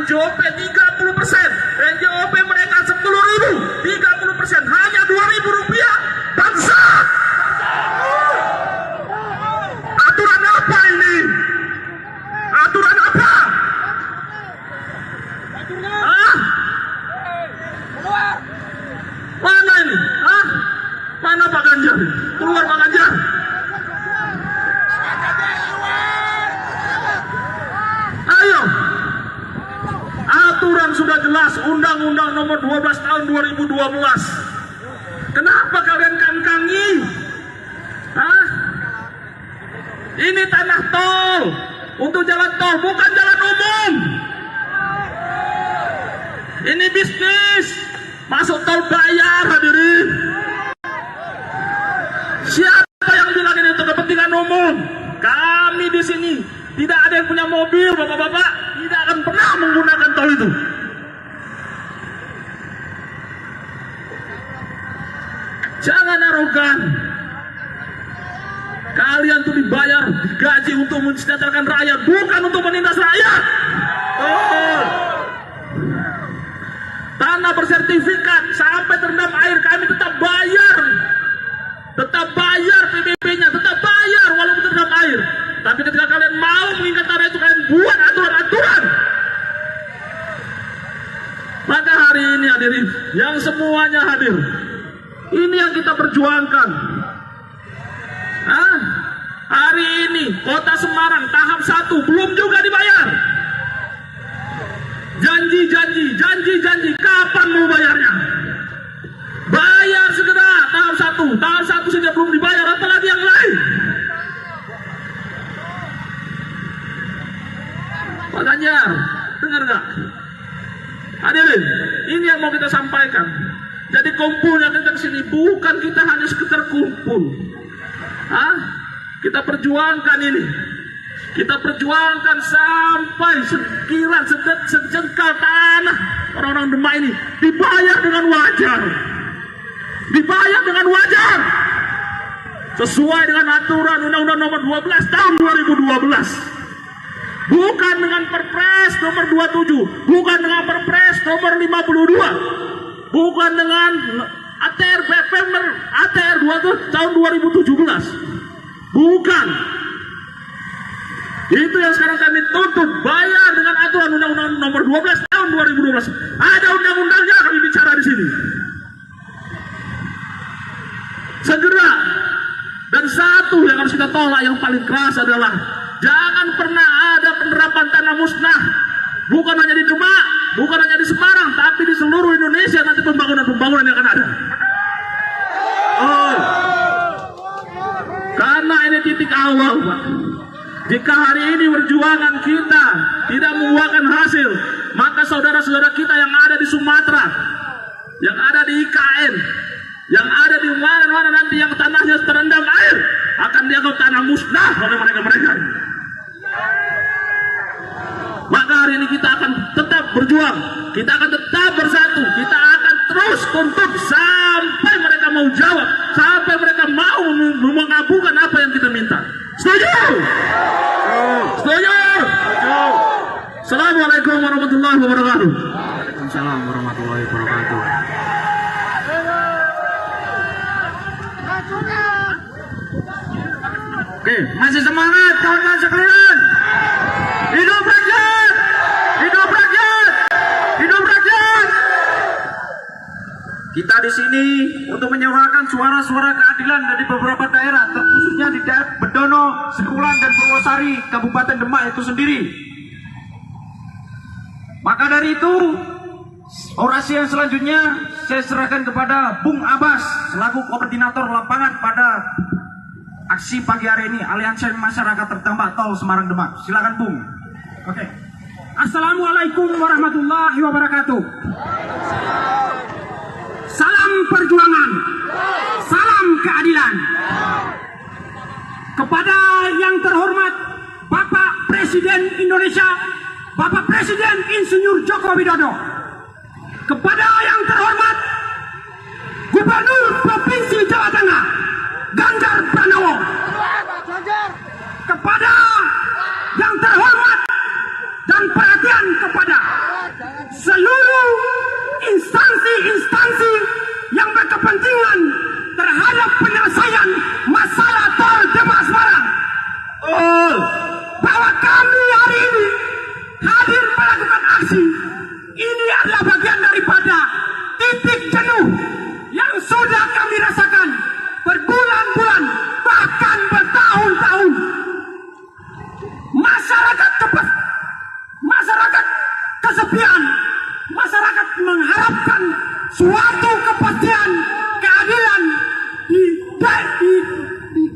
NJOP 30%, NJOP mereka 10.000, 30%, hanya Rp2.000. Bangsa! Aturan apa ini? Aturan apa? Mana ini? Mana Pak Ganjar? Keluar Pak Ganjar. Ayo. Aturan sudah jelas, Undang-Undang Nomor 12 Tahun 2012. Kenapa kalian kangkangi? Ini tanah tol, untuk jalan tol, bukan jalan umum. Ini bisnis, masuk tol bayar, hadirin. Siapa yang bilang ini untuk kepentingan umum? Kami di sini tidak ada yang punya mobil, bapak-bapak, tidak akan pernah menggunakan tol itu. Jangan arogan. Kalian tuh dibayar, digaji untuk mensejahterakan rakyat, bukan untuk menindas rakyat. Tanah bersertifikat sampai terendam air kami tetap bayar PBB-nya, tetap bayar walaupun terendam air. Tapi ketika kalian mau mengingat tanah itu, kalian buat aturan-aturan. Maka hari ini hadirin, yang semuanya hadir, ini yang kita perjuangkan. Hari ini Kota Semarang tahap 1 belum juga dibayar. Janji, kapan mau bayarnya? Bayar segera tahap 1 saja belum dibayar, apalagi yang lain. Pak Ganjar, dengar nggak? Hadirin, ini yang mau kita sampaikan. Jadi kumpulnya kita ke sini bukan kita hanya sekedar kumpul. Kita perjuangkan ini. Kita perjuangkan sampai sekiran sejengkal tanah orang-orang Demak ini dibayar dengan wajar. Dibayar dengan wajar. Sesuai dengan aturan Undang-Undang Nomor 12 Tahun 2012. Bukan dengan Perpres Nomor 27, bukan dengan Perpres Nomor 52, bukan dengan ATR BPM ATR 20 tahun 2017. Bukan. Itu yang sekarang kami tuntut, bayar dengan aturan Undang-Undang Nomor 12 Tahun 2012. Ada undang-undangnya, kami bicara di sini. Segera. Dan satu yang harus kita tolak yang paling keras adalah jangan pernah ada penerapan tanah musnah. Bukan hanya di Demak, bukan hanya di Semarang, tapi di seluruh Indonesia nanti pembangunan yang akan ada. Karena ini titik awal, Pak. Jika hari ini perjuangan kita tidak membuahkan hasil, maka saudara-saudara kita yang ada di Sumatera, yang ada di IKN, yang ada di mana-mana nanti yang tanahnya terendam air, akan dianggap tanah musnah oleh mereka-mereka. Maka hari ini kita akan tetap berjuang, kita akan tetap bersatu, kita akan terus tuntut sampai mereka mau jawab, sampai mereka mau mengabulkan apa yang kita minta. Setuju? Setuju? Assalamualaikum warahmatullahi wabarakatuh. Waalaikumsalam warahmatullahi wabarakatuh. Oke, masih semangat kawan-kawan sekalian. Hidup rakyat! Hidup rakyat! Hidup rakyat! Kita di sini untuk menyuarakan suara-suara keadilan dari beberapa daerah, terkhususnya di daerah Bedono, Sikulan, dan Purwosari, Kabupaten Demak itu sendiri. Maka dari itu, orasi yang selanjutnya saya serahkan kepada Bung Abbas selaku koordinator lapangan pada aksi pagi hari ini, Aliansi Masyarakat Terdampak Tol Semarang Demak. Silakan Bung. Oke. Assalamualaikum warahmatullahi wabarakatuh. Salam perjuangan, salam keadilan. Kepada yang terhormat Bapak Presiden Indonesia, Bapak Presiden Insinyur Joko Widodo. Kepada yang terhormat Gubernur Provinsi Jawa Tengah, Ganjar Pranowo. Kepada yang terhormat dan perhatian kepada koalisi ini adalah bagian daripada titik jenuh yang sudah kami rasakan berbulan-bulan bahkan bertahun-tahun. Masyarakat kesepian, masyarakat mengharapkan suatu kepastian keadilan di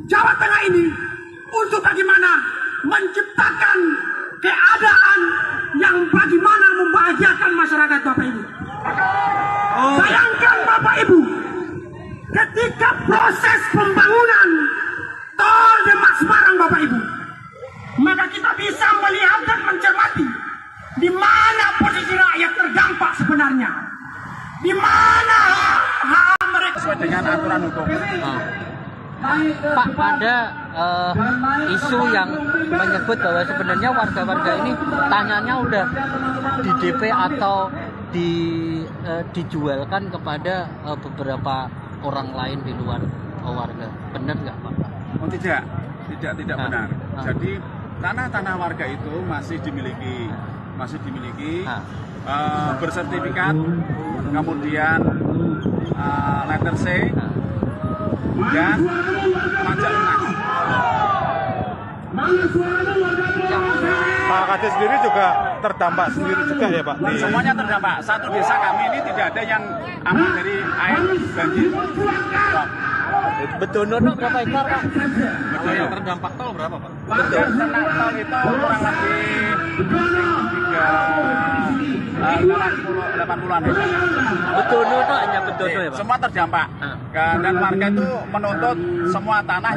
Jawa Tengah ini untuk bagaimana menciptakan keadaan yang bagaimana membahagiakan masyarakat Bapak Ibu. Bayangkan Bapak Ibu, ketika proses pembangunan tol Demak Semarang Bapak Ibu, maka kita bisa melihat dan mencermati di mana posisi rakyat terdampak sebenarnya, di mana hak mereka sesuai dengan aturan hukum. Pak, ada isu yang menyebut bahwa sebenarnya warga-warga ini tanahnya udah di DP atau dijualkan kepada beberapa orang lain di luar warga. Benar nggak, Pak? Oh tidak benar. Jadi tanah-tanah warga itu masih dimiliki bersertifikat, kemudian letter C dan pajak lunas. Pak Kades sendiri juga terdampak sendiri juga ya Pak? Semuanya terdampak. Satu desa kami ini tidak ada yang aman dari air banjir. Bedono berapa hektar, Pak? Kalau yang terdampak tol berapa Pak? Yang kena tol itu kurang lebih 80-an. Bedono itu hanya Bedono ya Pak? Semua terdampak. Dan warga itu menuntut semua tanah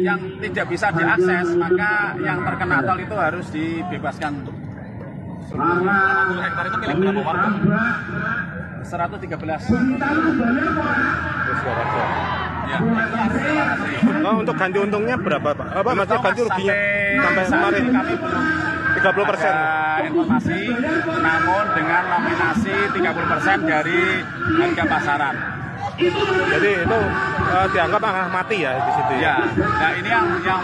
yang tidak bisa diakses, maka yang terkena tol itu harus dibebaskan. 10 hektar itu milik berapa warga? 113. Ya. Oh, untuk ganti untungnya berapa Pak? Apa maksudnya ganti ruginya sampai kemarin? Kami belum 30%. ada informasi, namun dengan nominasi 30% dari harga pasaran. Jadi itu dianggap angka mati ya di situ Ya, nah ini yang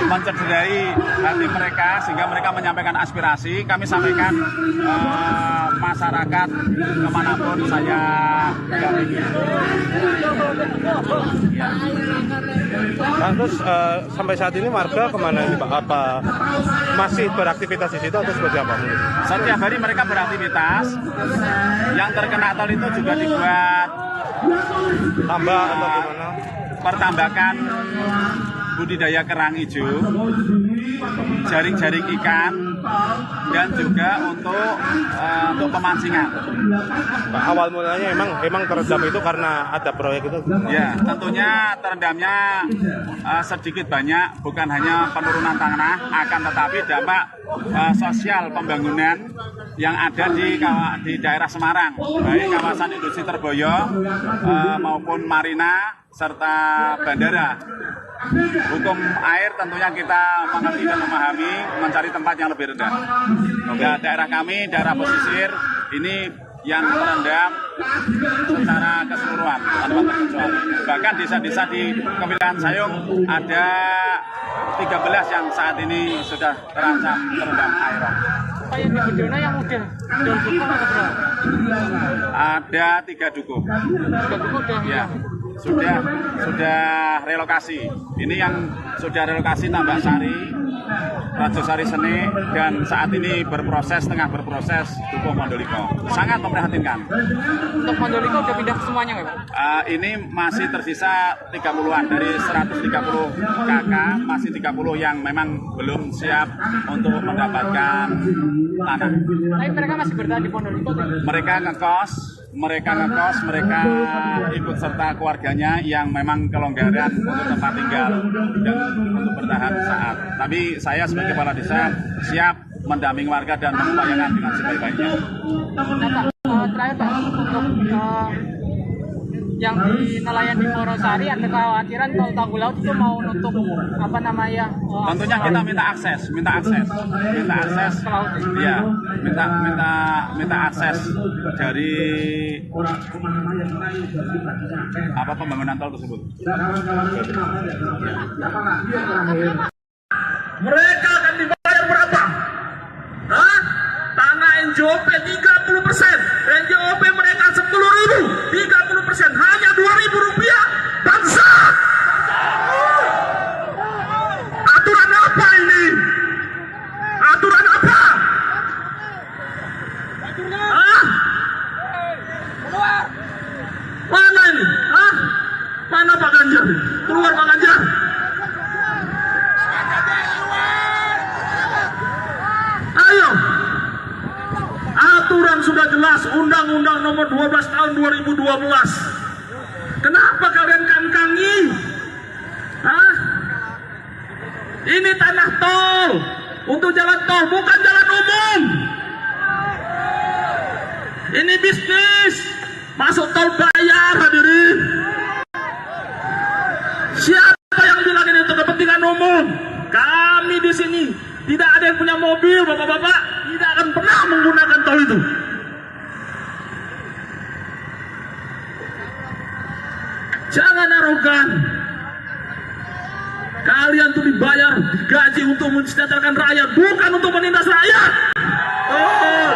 mencederai hati mereka sehingga mereka menyampaikan aspirasi. Kami sampaikan masyarakat kemanapun saya dampingi. Ya. Nah, terus sampai saat ini warga kemana ini Pak? Apa masih beraktivitas di situ atau seperti apa? Setiap hari mereka beraktivitas. Yang terkena tol itu juga dibuat Tambah atau gimana? pertambakan budidaya kerang hijau, jaring-jaring ikan, dan juga untuk pemancingan. Pak, awal mulanya emang terendam itu karena ada proyek itu? Ya, tentunya terendamnya sedikit banyak, bukan hanya penurunan tanah, akan tetapi dampak sosial pembangunan yang ada di daerah Semarang, baik kawasan industri Terboyo maupun marina serta bandara. Hukum air tentunya kita mengerti dan memahami, mencari tempat yang lebih rendah. Nah, daerah kami, daerah pesisir ini yang terendam secara keseluruhan tanpa terkecuali. Bahkan desa-desa di kewilayahan Sayung ada 13 yang saat ini sudah terancam terendam air. Pak, yang di Bedono yang udah dukuh atau berapa? Ada 3 dukuh. 3 dukuh udah Ya, sudah relokasi. Ini yang sudah relokasi Tambak Sari, Rajosari Sene, dan saat ini tengah berproses Dukuh Mondoliko. Sangat memprihatinkan. Untuk Mondoliko udah pindah semuanya nggak Pak? Ini masih tersisa 30-an dari 130 KK, masih 30 yang memang belum siap untuk mendapatkan tanah. Tapi mereka masih bertahan di Mondoliko. Mereka ngekos, mereka ikut serta keluarganya yang memang kelonggaran untuk tempat tinggal dan untuk bertahan saat. Tapi saya sebagai kepala desa siap mendampingi warga dan mengupayakan dengan sebaik-baiknya. Nah, Pak, terakhir Pak, untuk yang di nelayan di Morosari ada kekhawatiran kalau tanggul laut itu mau nutup Tentunya kita minta akses ke laut. Ya, minta akses dari pembangunan tol tersebut. Mereka akan dibayar berapa? Hah? Tanah NJ NJOP 30%, NJOP mereka 10.000, 30%, hanya 2.000 rupiah. Bangsat! Aturan apa ini? Aturan apa? Ah? Mana ini? Ah? Mana Pak Ganjar? Keluar Pak Ganjar. Ayo. Aturan sudah jelas, Undang-Undang Nomor 12 Tahun 2012. Kenapa kalian kangkangi? Hah? Ini tanah tol, untuk jalan tol, bukan jalan umum. Ini bisnis, masuk tol bayar, hadirin. Siapa yang bilang ini untuk kepentingan umum? Kami di sini tidak ada yang punya mobil, bapak-bapak, tidak akan pernah menggunakan tol itu. Jangan arogan. Kalian tuh dibayar, digaji untuk mensejahterakan rakyat, bukan untuk menindas rakyat. Oh.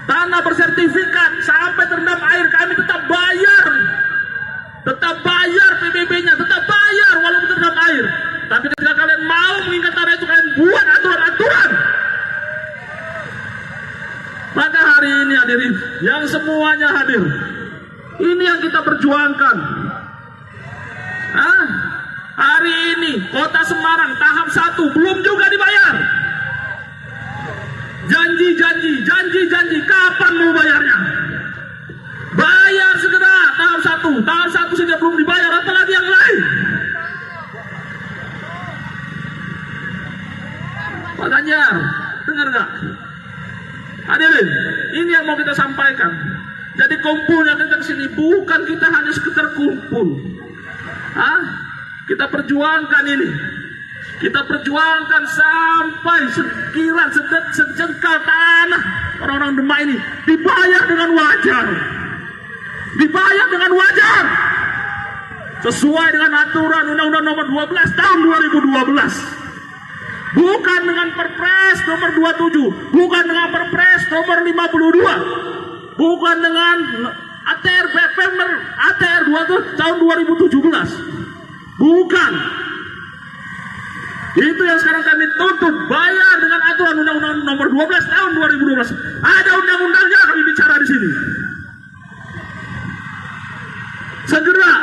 Tanah bersertifikat sampai terendam air kami tetap bayar. Tetap bayar PBB-nya, tetap bayar walaupun terendam air. Tapi ketika kalian mau mengingat tanah itu, kalian buat aturan-aturan. Maka hari ini hadirin, yang semuanya hadir, ini yang kita perjuangkan. Hah? Hari ini Kota Semarang tahap 1 belum juga dibayar. Janji, kapan mau bayarnya? Bayar segera tahap 1. Tahap 1 saja belum dibayar, apalagi yang lain. Pak Ganjar, dengar nggak? Hadirin, ini yang mau kita sampaikan. Jadi kumpulnya kita di sini bukan kita hanya sekedar kumpul. Hah? Kita perjuangkan ini. Kita perjuangkan sampai sekilan sejengkal tanah orang-orang Demak ini dibayar dengan wajar. Dibayar dengan wajar. Sesuai dengan aturan Undang-Undang Nomor 12 Tahun 2012. Bukan dengan Perpres Nomor 27, bukan dengan Perpres Nomor 52. Bukan dengan ATR Permer ATR 27 tahun 2017. Bukan. Itu yang sekarang kami tuntut, bayar dengan aturan Undang-Undang Nomor 12 Tahun 2012. Ada undang-undangnya, kami bicara di sini. Segera.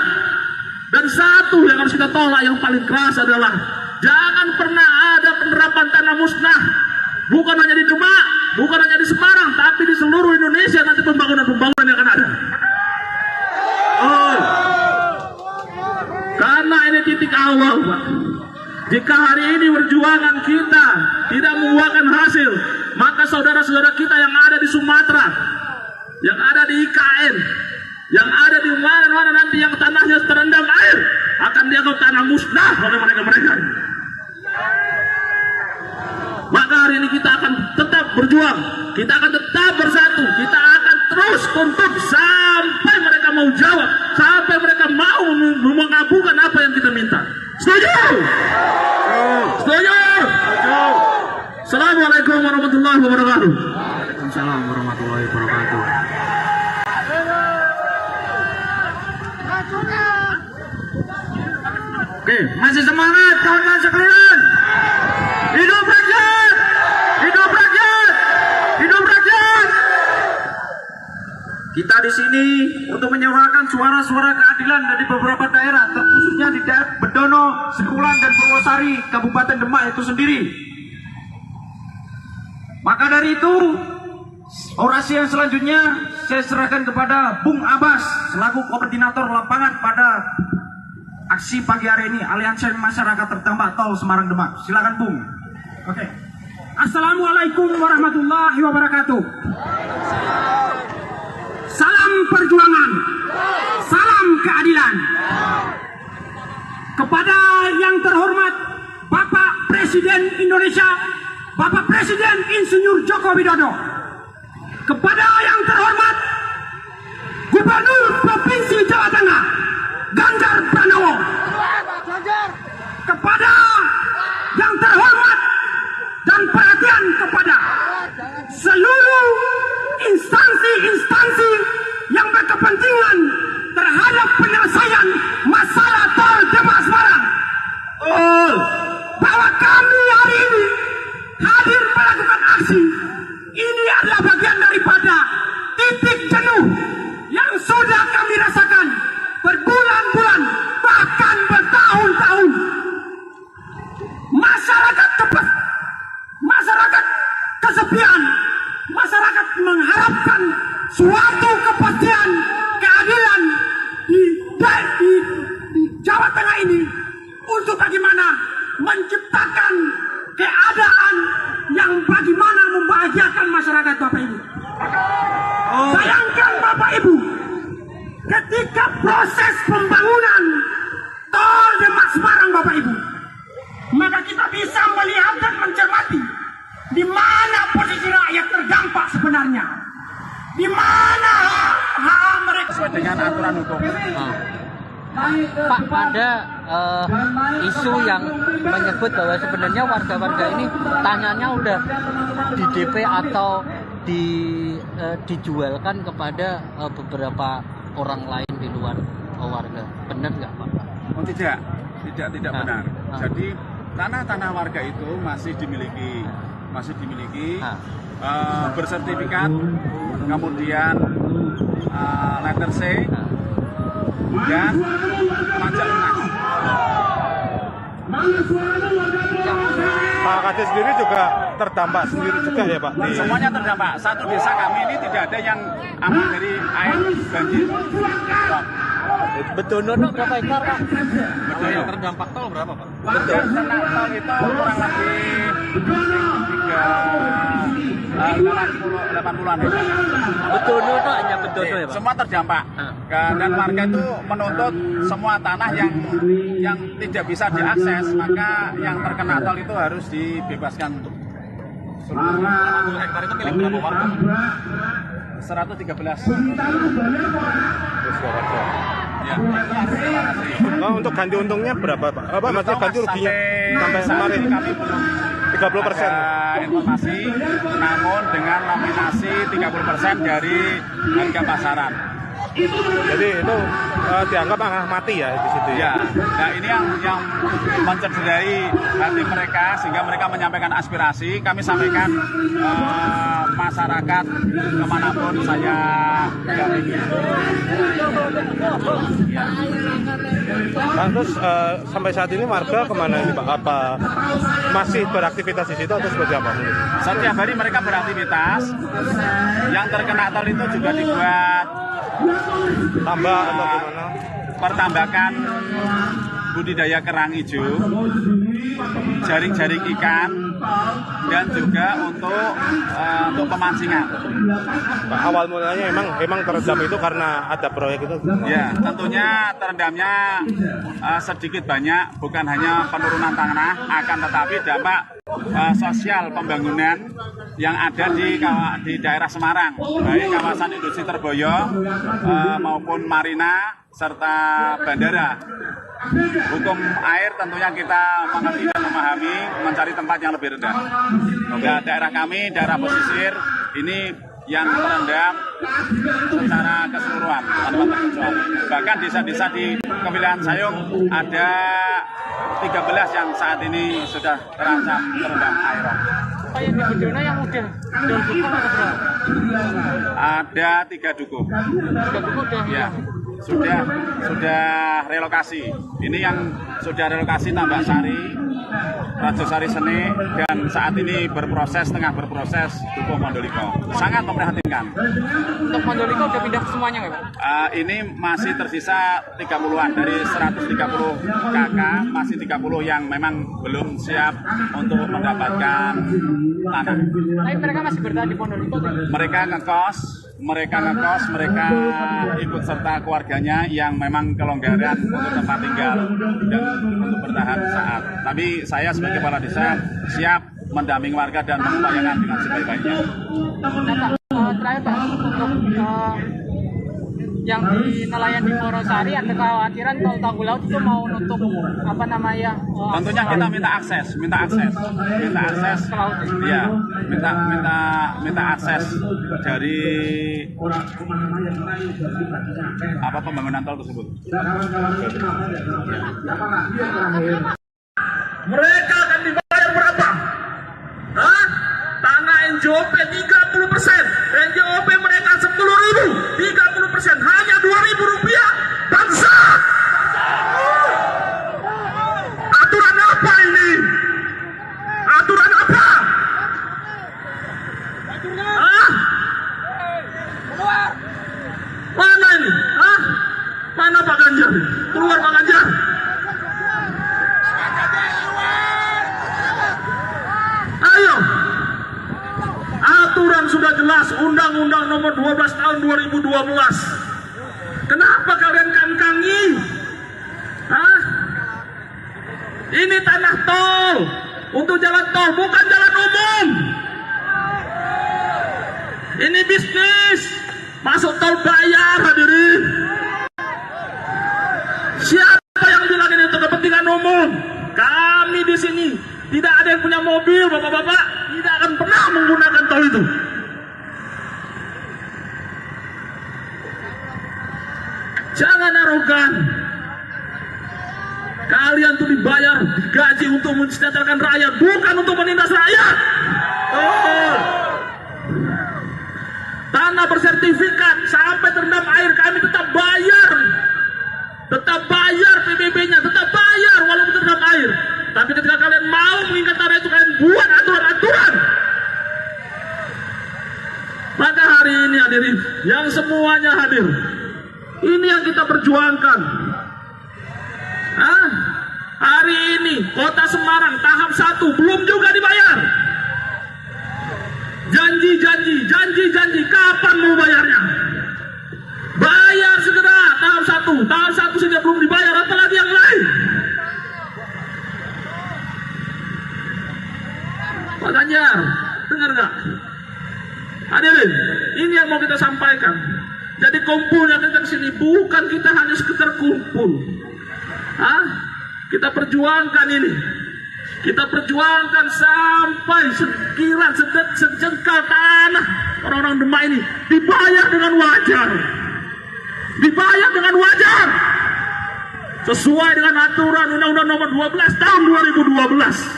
Dan satu yang harus kita tolak yang paling keras adalah jangan pernah ada penerapan tanah musnah. Bukan hanya di Demak, bukan hanya di Semarang, tapi di seluruh Indonesia nanti pembangunan yang akan ada. Oh. Karena ini titik awal, Pak. Jika hari ini perjuangan kita tidak membuahkan hasil, maka saudara-saudara kita yang ada di Sumatera, yang ada di IKN, yang ada di mana-mana nanti yang tanahnya terendam air, akan dianggap tanah musnah oleh mereka-mereka. Maka hari ini kita akan tetap berjuang, kita akan tetap bersatu, kita akan terus tuntut sampai mereka mau jawab, sampai mereka mau mengabulkan apa yang kita minta. Setuju? Setuju? Assalamualaikum warahmatullahi wabarakatuh. Waalaikumsalam warahmatullahi wabarakatuh. Oke, masih semangat kawan-kawan sekalian. Hidup rakyat! Hidup rakyat! Hidup rakyat! Kita di sini untuk menyuarakan suara-suara keadilan dari beberapa daerah, terkhususnya di daerah Bedono, Sikulan, dan Purwosari, Kabupaten Demak itu sendiri. Maka dari itu, orasi yang selanjutnya saya serahkan kepada Bung Abbas selaku koordinator lapangan pada aksi pagi hari ini Aliansi Masyarakat Terdampak Tol Semarang Demak. Silakan Bung. Oke. Assalamualaikum warahmatullahi wabarakatuh. Salam perjuangan. Salam keadilan. Kepada yang terhormat Bapak Presiden Indonesia, Bapak Presiden Insinyur Joko Widodo. Kepada yang terhormat Gubernur Provinsi Jawa Tengah, Ganjar Pranowo. Kepada yang terhormat dan perhatian kepada mengharapkan suatu kepastian keadilan di Jawa Tengah ini untuk bagaimana menciptakan keadaan yang bagaimana membahagiakan masyarakat Bapak Ibu. Bayangkan Bapak Ibu, ketika proses pembangunan tol Demak Semarang Bapak Ibu, maka kita bisa melihat dan mencermati di mana posisi rakyat terdampak sebenarnya, di mana hak mereka Sesuai dengan aturan hukum. Pak, ada isu yang menyebut bahwa sebenarnya warga-warga ini tanahnya udah di DP atau dijualkan kepada beberapa orang lain di luar warga. Benar nggak, Pak? Oh tidak benar. Jadi tanah-tanah warga itu masih dimiliki bersertifikat, kemudian letter C dan pajak lunas. Pak Kades sendiri juga terdampak sendiri juga ya Pak? Semuanya terdampak. Satu desa kami ini tidak ada yang aman dari air banjir. Bedono berapa hektar, Pak? Kalau yang terdampak tol berapa Pak? Yang kena tol itu kurang lebih 80-an. Bedono itu hanya Bedono ya Pak? Semua terdampak. Dan warga itu menuntut semua tanah yang tidak bisa diakses, maka yang terkena tol itu harus dibebaskan. 80 hektar itu milik berapa warga? 113. Ya. Oh, untuk ganti untungnya berapa Pak? Apa maksudnya ganti ruginya sampai kemarin? Kami belum 30%. ada informasi, namun dengan nominasi 30% dari harga pasaran. Jadi itu dianggap angka mati ya di situ ya. Ya, nah ini yang mencederai hati mereka sehingga mereka menyampaikan aspirasi. Kami sampaikan masyarakat kemanapun saya dampingi. Nah, terus sampai saat ini warga kemana ini Pak? Apa masih beraktivitas di situ atau seperti apa? Setiap hari mereka beraktivitas. Yang terkena tol itu juga dibuat Tambah atau gimana? pertambakan budidaya kerang hijau, jaring-jaring ikan, dan juga untuk pemancingan. Pak, awal mulanya emang terendam itu karena ada proyek itu? Ya, tentunya terendamnya sedikit banyak, bukan hanya penurunan tanah, akan tetapi dampak sosial pembangunan yang ada di daerah Semarang, baik kawasan industri Terboyo maupun marina serta bandara. Hukum air tentunya kita mengerti dan memahami, mencari tempat yang lebih rendah. Nah, daerah kami, daerah pesisir ini yang terendam secara keseluruhan tanpa terkecuali. Bahkan desa-desa di kewilayahan Sayung ada 13 yang saat ini sudah terancam terendam air. Pak, yang di Bedono yang udah dukuh atau berapa? Ada 3 dukuh. 3 dukuh udah. Ya, sudah relokasi. Ini yang sudah relokasi Tambak Sari, Rajosari Sene, dan saat ini tengah berproses Dukuh Mondoliko. Sangat memprihatinkan. Untuk Mondoliko udah pindah semuanya nggak Pak? Ini masih tersisa 30-an dari 130 KK, masih 30 yang memang belum siap untuk mendapatkan tanah. Tapi mereka masih bertahan di Mondoliko. Mereka ngekos, mereka ikut serta keluarganya yang memang kelonggaran untuk tempat tinggal dan untuk bertahan saat. Tapi saya sebagai kepala desa siap mendampingi warga dan mengupayakan dengan sebaik-baiknya. Nah, Pak, terakhir Pak, untuk yang di nelayan di Morosari ada kekhawatiran kalau Tanggul Laut itu mau nutup Tentunya kita minta akses ke laut. Ya, minta akses dari pembangunan tol tersebut. Mereka akan dibayar berapa? Hah? Tanah NJOP 30%, NJOP mereka 10.000, 30% hanya 2.000 rupiah. Bangsa! Aturan apa ini? Aturan apa? Hah? kan sudah jelas Undang-Undang nomor 12 tahun 2012. Kenapa kalian kangkangi? Hah? Ini tanah tol untuk jalan tol, bukan jalan umum. Ini bisnis, masuk tol bayar, hadirin. Siapa yang bilang ini untuk kepentingan umum? Kami di sini tidak ada yang punya mobil, bapak-bapak, tidak akan pernah menggunakan tol itu. Jangan arogan. Kalian tuh dibayar, digaji untuk mensejahterakan rakyat, bukan untuk menindas rakyat. Tanah bersertifikat sampai terendam air kami tetap bayar. Tetap bayar PBB-nya, tetap bayar walaupun terendam air. Tapi ketika kalian mau mengingat tanah itu, kalian buat aturan-aturan. Maka hari ini hadirin, yang semuanya hadir, ini yang kita perjuangkan. Hari ini Kota Semarang tahap 1 belum juga dibayar. Janji, kapan mau bayarnya? Bayar segera tahap 1. Tahap 1 saja belum dibayar, apalagi yang lain. Pak Ganjar, dengar nggak? Hadirin, ini yang mau kita sampaikan. Jadi kumpulnya kita ke sini bukan kita hanya sekedar kumpul. Kita perjuangkan ini. Kita perjuangkan sampai sekiran sejengkal tanah orang-orang Demak ini dibayar dengan wajar. Dibayar dengan wajar. Sesuai dengan aturan Undang-Undang nomor 12 tahun 2012.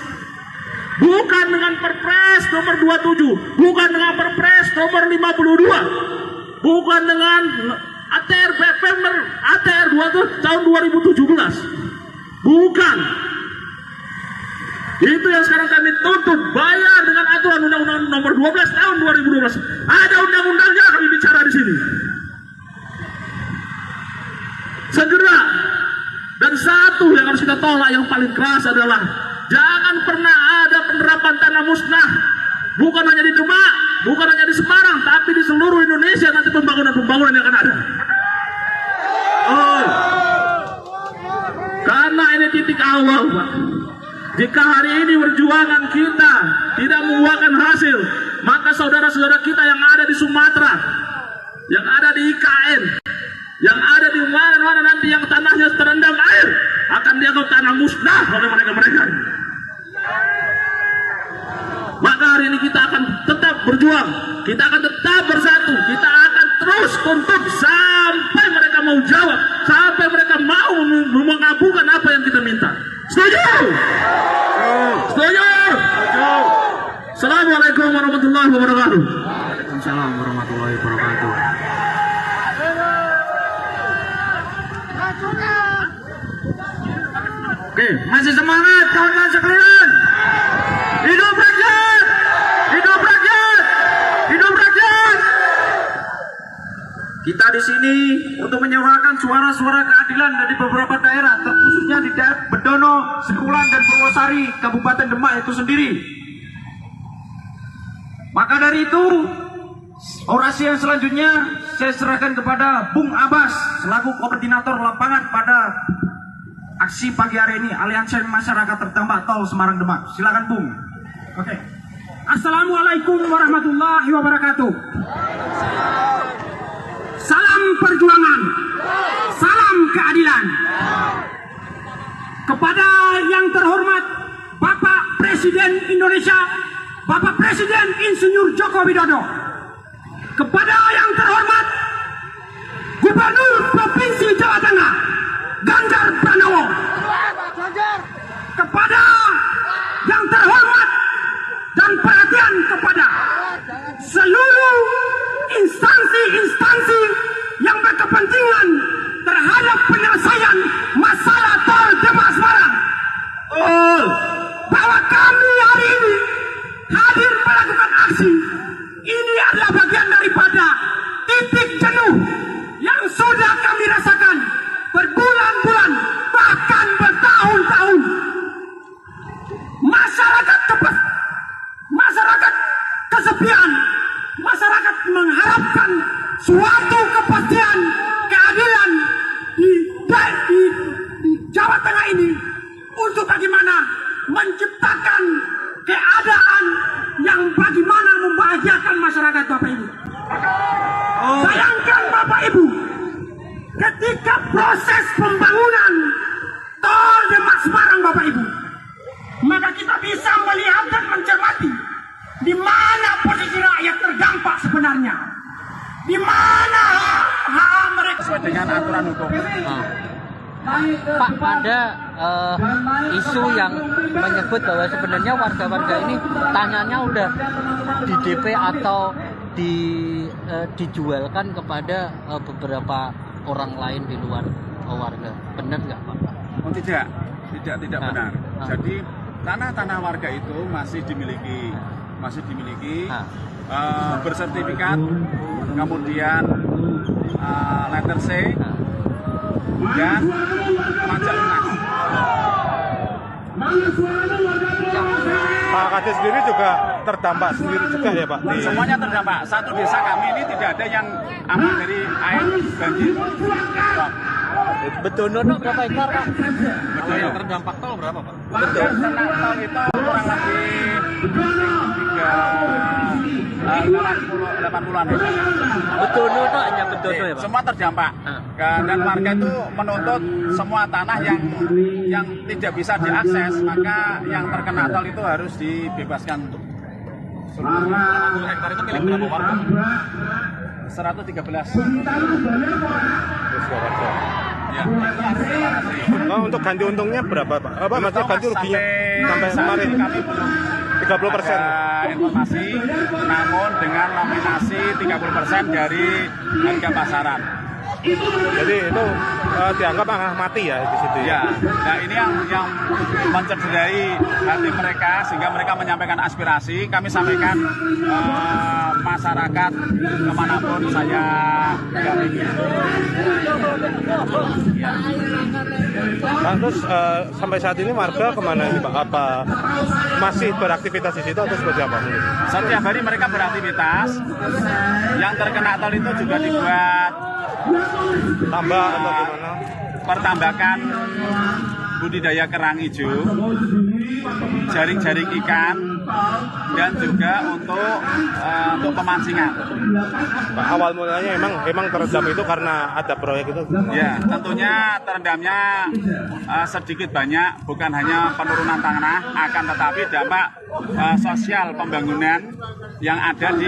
Bukan dengan Perpres nomor 27, bukan dengan Perpres nomor 52, bukan dengan ATR BPM ATR 2 tahun 2017. Bukan. Itu yang sekarang kami tuntut, bayar dengan aturan Undang-Undang nomor 12 tahun 2012. Ada undang-undangnya, kami bicara di sini. Segera. Dan satu yang harus kita tolak yang paling keras adalah jangan pernah ada penerapan tanah musnah. Bukan hanya di Demak, bukan hanya di Semarang, tapi di seluruh Indonesia nanti pembangunan yang akan ada. Karena ini titik awal, Pak. Jika hari ini perjuangan kita tidak membuahkan hasil, maka saudara-saudara kita yang ada di Sumatera, yang ada di IKN, yang ada di mana-mana nanti yang tanahnya terendam air, akan dianggap tanah musnah oleh mereka-mereka. Maka hari ini kita akan tetap berjuang, kita akan tetap bersatu, kita akan terus tuntut sampai mereka mau jawab, sampai mereka mau mengabulkan apa yang kita minta. Setuju? Setuju? Assalamualaikum warahmatullahi wabarakatuh. Waalaikumsalam warahmatullahi wabarakatuh. Oke, masih semangat kawan-kawan sekalian. Hidup rakyat! Hidup rakyat! Hidup rakyat! Kita di sini untuk menyuarakan suara-suara keadilan dari beberapa daerah, terkhususnya di daerah Bedono, Sikulan, dan Purwosari, Kabupaten Demak itu sendiri. Maka dari itu, orasi yang selanjutnya saya serahkan kepada Bung Abbas selaku koordinator lapangan pada aksi pagi hari ini Aliansi Masyarakat Terdampak Tol Semarang Demak. Silakan Bung. Oke. Assalamualaikum warahmatullahi wabarakatuh. Salam perjuangan. Salam keadilan. Kepada yang terhormat Bapak Presiden Indonesia, Bapak Presiden Insinyur Joko Widodo. Kepada yang terhormat Gubernur Provinsi Jawa Tengah Ganjar Pranowo. Kepada yang terhormat dan perhatian kepada seluruh instansi-instansi yang berkepentingan terhadap penyelesaian masalah tol Demak Semarang. Bahwa kami hari ini hadir melakukan aksi ini adalah bagian daripada titik jenuh yang sudah kami rasakan berbulan-bulan bahkan bertahun-tahun. Masyarakat kesepian, suatu kepastian keadilan di Jawa Tengah ini untuk bagaimana menciptakan keadaan yang bagaimana membahagiakan masyarakat Bapak Ibu. Bayangkan Bapak Ibu, ketika proses pembangunan tol Demak Semarang Bapak Ibu, maka kita bisa melihat dan mencermati di mana posisi rakyat terdampak sebenarnya, di mana hak mereka Sesuai dengan aturan hukum. Pak, ada isu yang menyebut bahwa sebenarnya warga-warga ini tanyanya udah di DP atau dijualkan kepada beberapa orang lain di luar warga. Benar nggak Pak? Oh tidak benar. Jadi tanah-tanah warga itu masih dimiliki bersertifikat, kemudian letter C dan pajak lunas. Pak Kades sendiri juga terdampak sendiri juga ya Pak? Semuanya terdampak. Satu desa kami ini tidak ada yang aman dari air banjir. Bedono berapa hektar Pak? Betul. Yang terdampak tol berapa Pak? Betul. Tol itu kurang lebih 80-an. Bedono itu hanya Bedono ya Pak? Semua terdampak. Dan warga itu menuntut semua tanah yang tidak bisa diakses, maka yang terkena tol itu harus dibebaskan. 80 hektar itu milik berapa warga? 113. Ya. Oh, untuk ganti untungnya berapa Pak? Apa maksudnya ganti ruginya sampai kemarin? Kami belum 30%. ada informasi, namun dengan nominasi 30% dari harga pasaran. Jadi itu dianggap angka mati ya di situ Ya, nah ini yang mencederai hati mereka sehingga mereka menyampaikan aspirasi. Kami sampaikan masyarakat kemanapun saya dampingi. Ya. Pak, terus sampai saat ini warga kemana ini Pak? Apa masih beraktivitas di situ atau seperti apa? Setiap hari mereka beraktivitas. Yang terkena tol itu juga dibuat Tambah atau gimana? pertambakan budidaya kerang hijau, jaring-jaring ikan, dan juga untuk pemancingan. Pak, awal mulanya emang terendam itu karena ada proyek itu? Ya, tentunya terendamnya sedikit banyak, bukan hanya penurunan tanah, akan tetapi dampak sosial pembangunan yang ada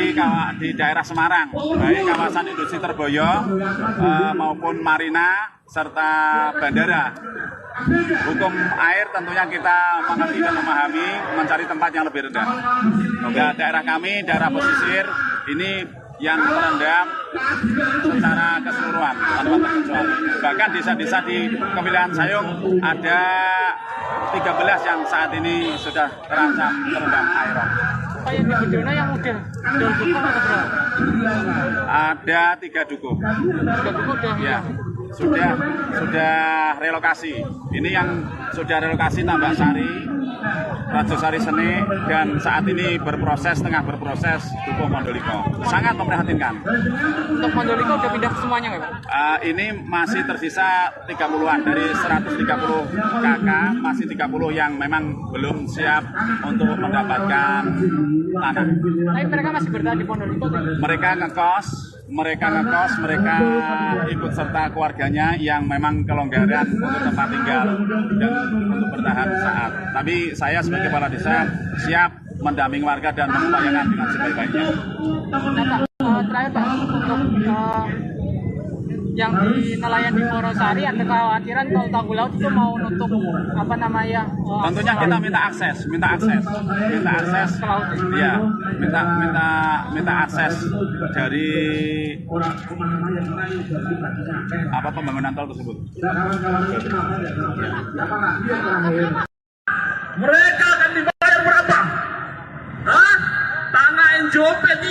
di daerah Semarang, baik kawasan industri Terboyo maupun marina serta bandara. Hukum air tentunya kita mengerti dan memahami, mencari tempat yang lebih rendah. Dan daerah kami, daerah pesisir ini yang terendam secara keseluruhan tanpa terkecuali. Bahkan desa-desa di Kepulauan Sayung ada 13 yang saat ini sudah terancam terendam air. Pak, yang di Bedono yang udah dukuh atau berapa? Ada 3 dukuh. 3 dukuh udah Ya, sudah relokasi. Ini yang sudah relokasi Tambak Sari, Rajosari Sene, dan saat ini tengah berproses Dukuh Mondoliko. Sangat memprihatinkan. Untuk Mondoliko udah pindah semuanya nggak Pak? Ini masih tersisa 30-an dari 130 KK, masih 30 yang memang belum siap untuk mendapatkan tanah. Tapi mereka masih bertahan di Mondoliko tuh? Mereka ngekos, mereka ikut serta keluarganya yang memang kelonggaran untuk tempat tinggal dan untuk bertahan saat. Tapi saya sebagai kepala desa siap mendampingi warga dan mengupayakan dengan sebaik-baiknya. Nah Pak, terakhir Pak, untuk yang di nelayan di Morosari ada kekhawatiran tol Tangguh Laut itu mau nutup Tentunya kita minta akses, ya, minta akses dari pembangunan tol tersebut. Mereka akan dibayar berapa? Hah? Tanah NJOP 30%,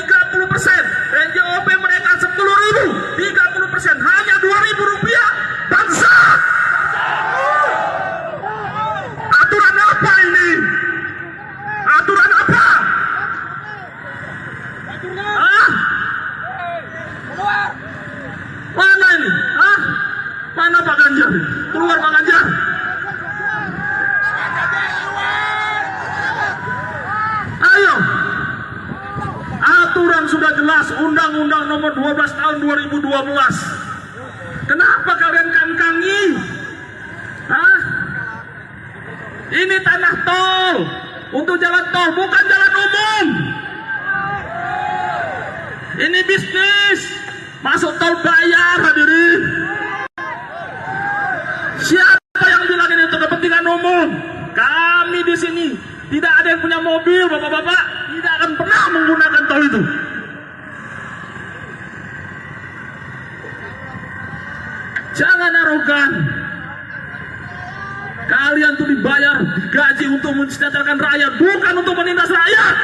NJOP mereka 10.000, 30%, hanya 2.000 rupiah. Bangsa! Aturan apa ini? Aturan apa? Hah? Aturan sudah jelas, Undang-Undang Nomor 12 Tahun 2012. Kenapa kalian kangkangi? Hah? Ini tanah tol, untuk jalan tol, bukan jalan umum. Ini bisnis, masuk tol bayar, hadirin. Siapa yang bilang ini untuk kepentingan umum? Kami di sini tidak ada yang punya mobil, bapak-bapak, tidak akan pernah menggunakan tol itu. Jangan arogan. Kalian tuh dibayar, digaji untuk mensejahterakan rakyat, bukan untuk menindas rakyat.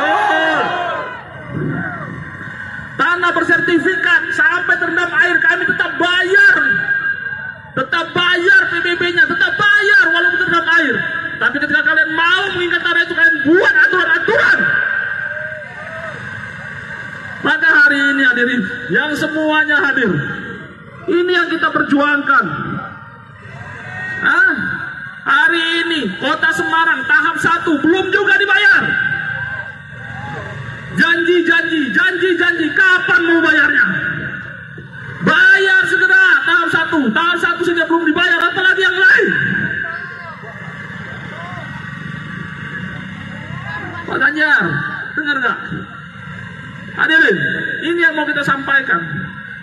Oh. Tanah bersertifikat sampai terendam air kami tetap bayar. Tetap bayar PBB-nya, tetap bayar walaupun terendam air. Tapi ketika kalian mau mengingat tanah itu, kalian buat aturan-aturan. Maka hari ini hadirin, yang semuanya hadir, ini yang kita perjuangkan. Hari ini Kota Semarang tahap 1 belum juga dibayar. Janji, kapan mau bayarnya? Bayar segera tahap 1. Tahap 1 saja belum dibayar, apalagi yang lain. Pak Ganjar, dengar nggak? Hadirin, ini yang mau kita sampaikan.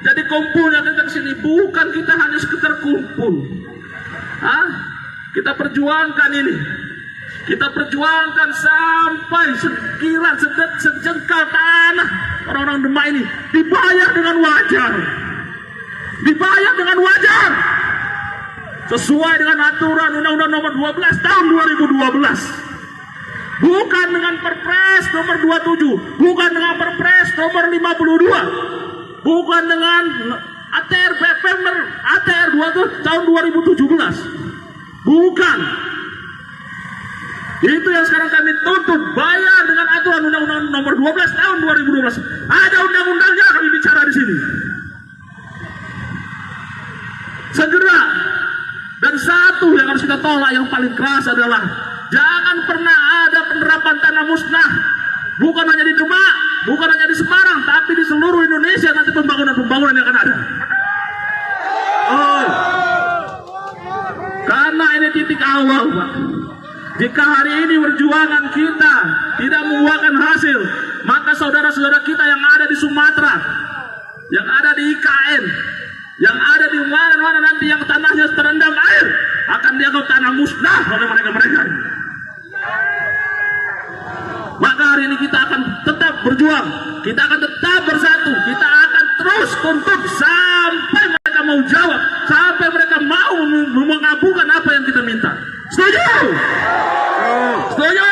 Jadi kumpulnya kita kesini bukan kita hanya sekedar kumpul. Kita perjuangkan ini. Kita perjuangkan sampai sekilas sejengkal tanah orang-orang Demak ini dibayar dengan wajar. Dibayar dengan wajar. Sesuai dengan aturan Undang-Undang Nomor 12 Tahun 2012. Bukan dengan Perpres Nomor 27, bukan dengan Perpres Nomor 52, bukan dengan ATR Permer ATR 20 tahun 2017. Bukan. Itu yang sekarang kami tuntut, bayar dengan aturan Undang-Undang Nomor 12 Tahun 2012. Ada undang-undangnya, kami bicara di sini. Segera. Dan satu yang harus kita tolak yang paling keras adalah jangan pernah ada penerapan tanah musnah. Bukan hanya di Demak, bukan hanya di Semarang, tapi di seluruh Indonesia nanti pembangunan-pembangunan yang akan ada. Oh. Karena ini titik awal, Pak. Jika hari ini perjuangan kita tidak membuahkan hasil, maka saudara-saudara kita yang ada di Sumatera, yang ada di IKN, yang ada di mana-mana nanti yang tanahnya terendam air, akan dianggap tanah musnah oleh mereka-mereka. Maka hari ini kita akan tetap berjuang, kita akan tetap bersatu, kita akan terus tuntut sampai mereka mau jawab, sampai mereka mau mengabulkan apa yang kita minta. Setuju? Setuju?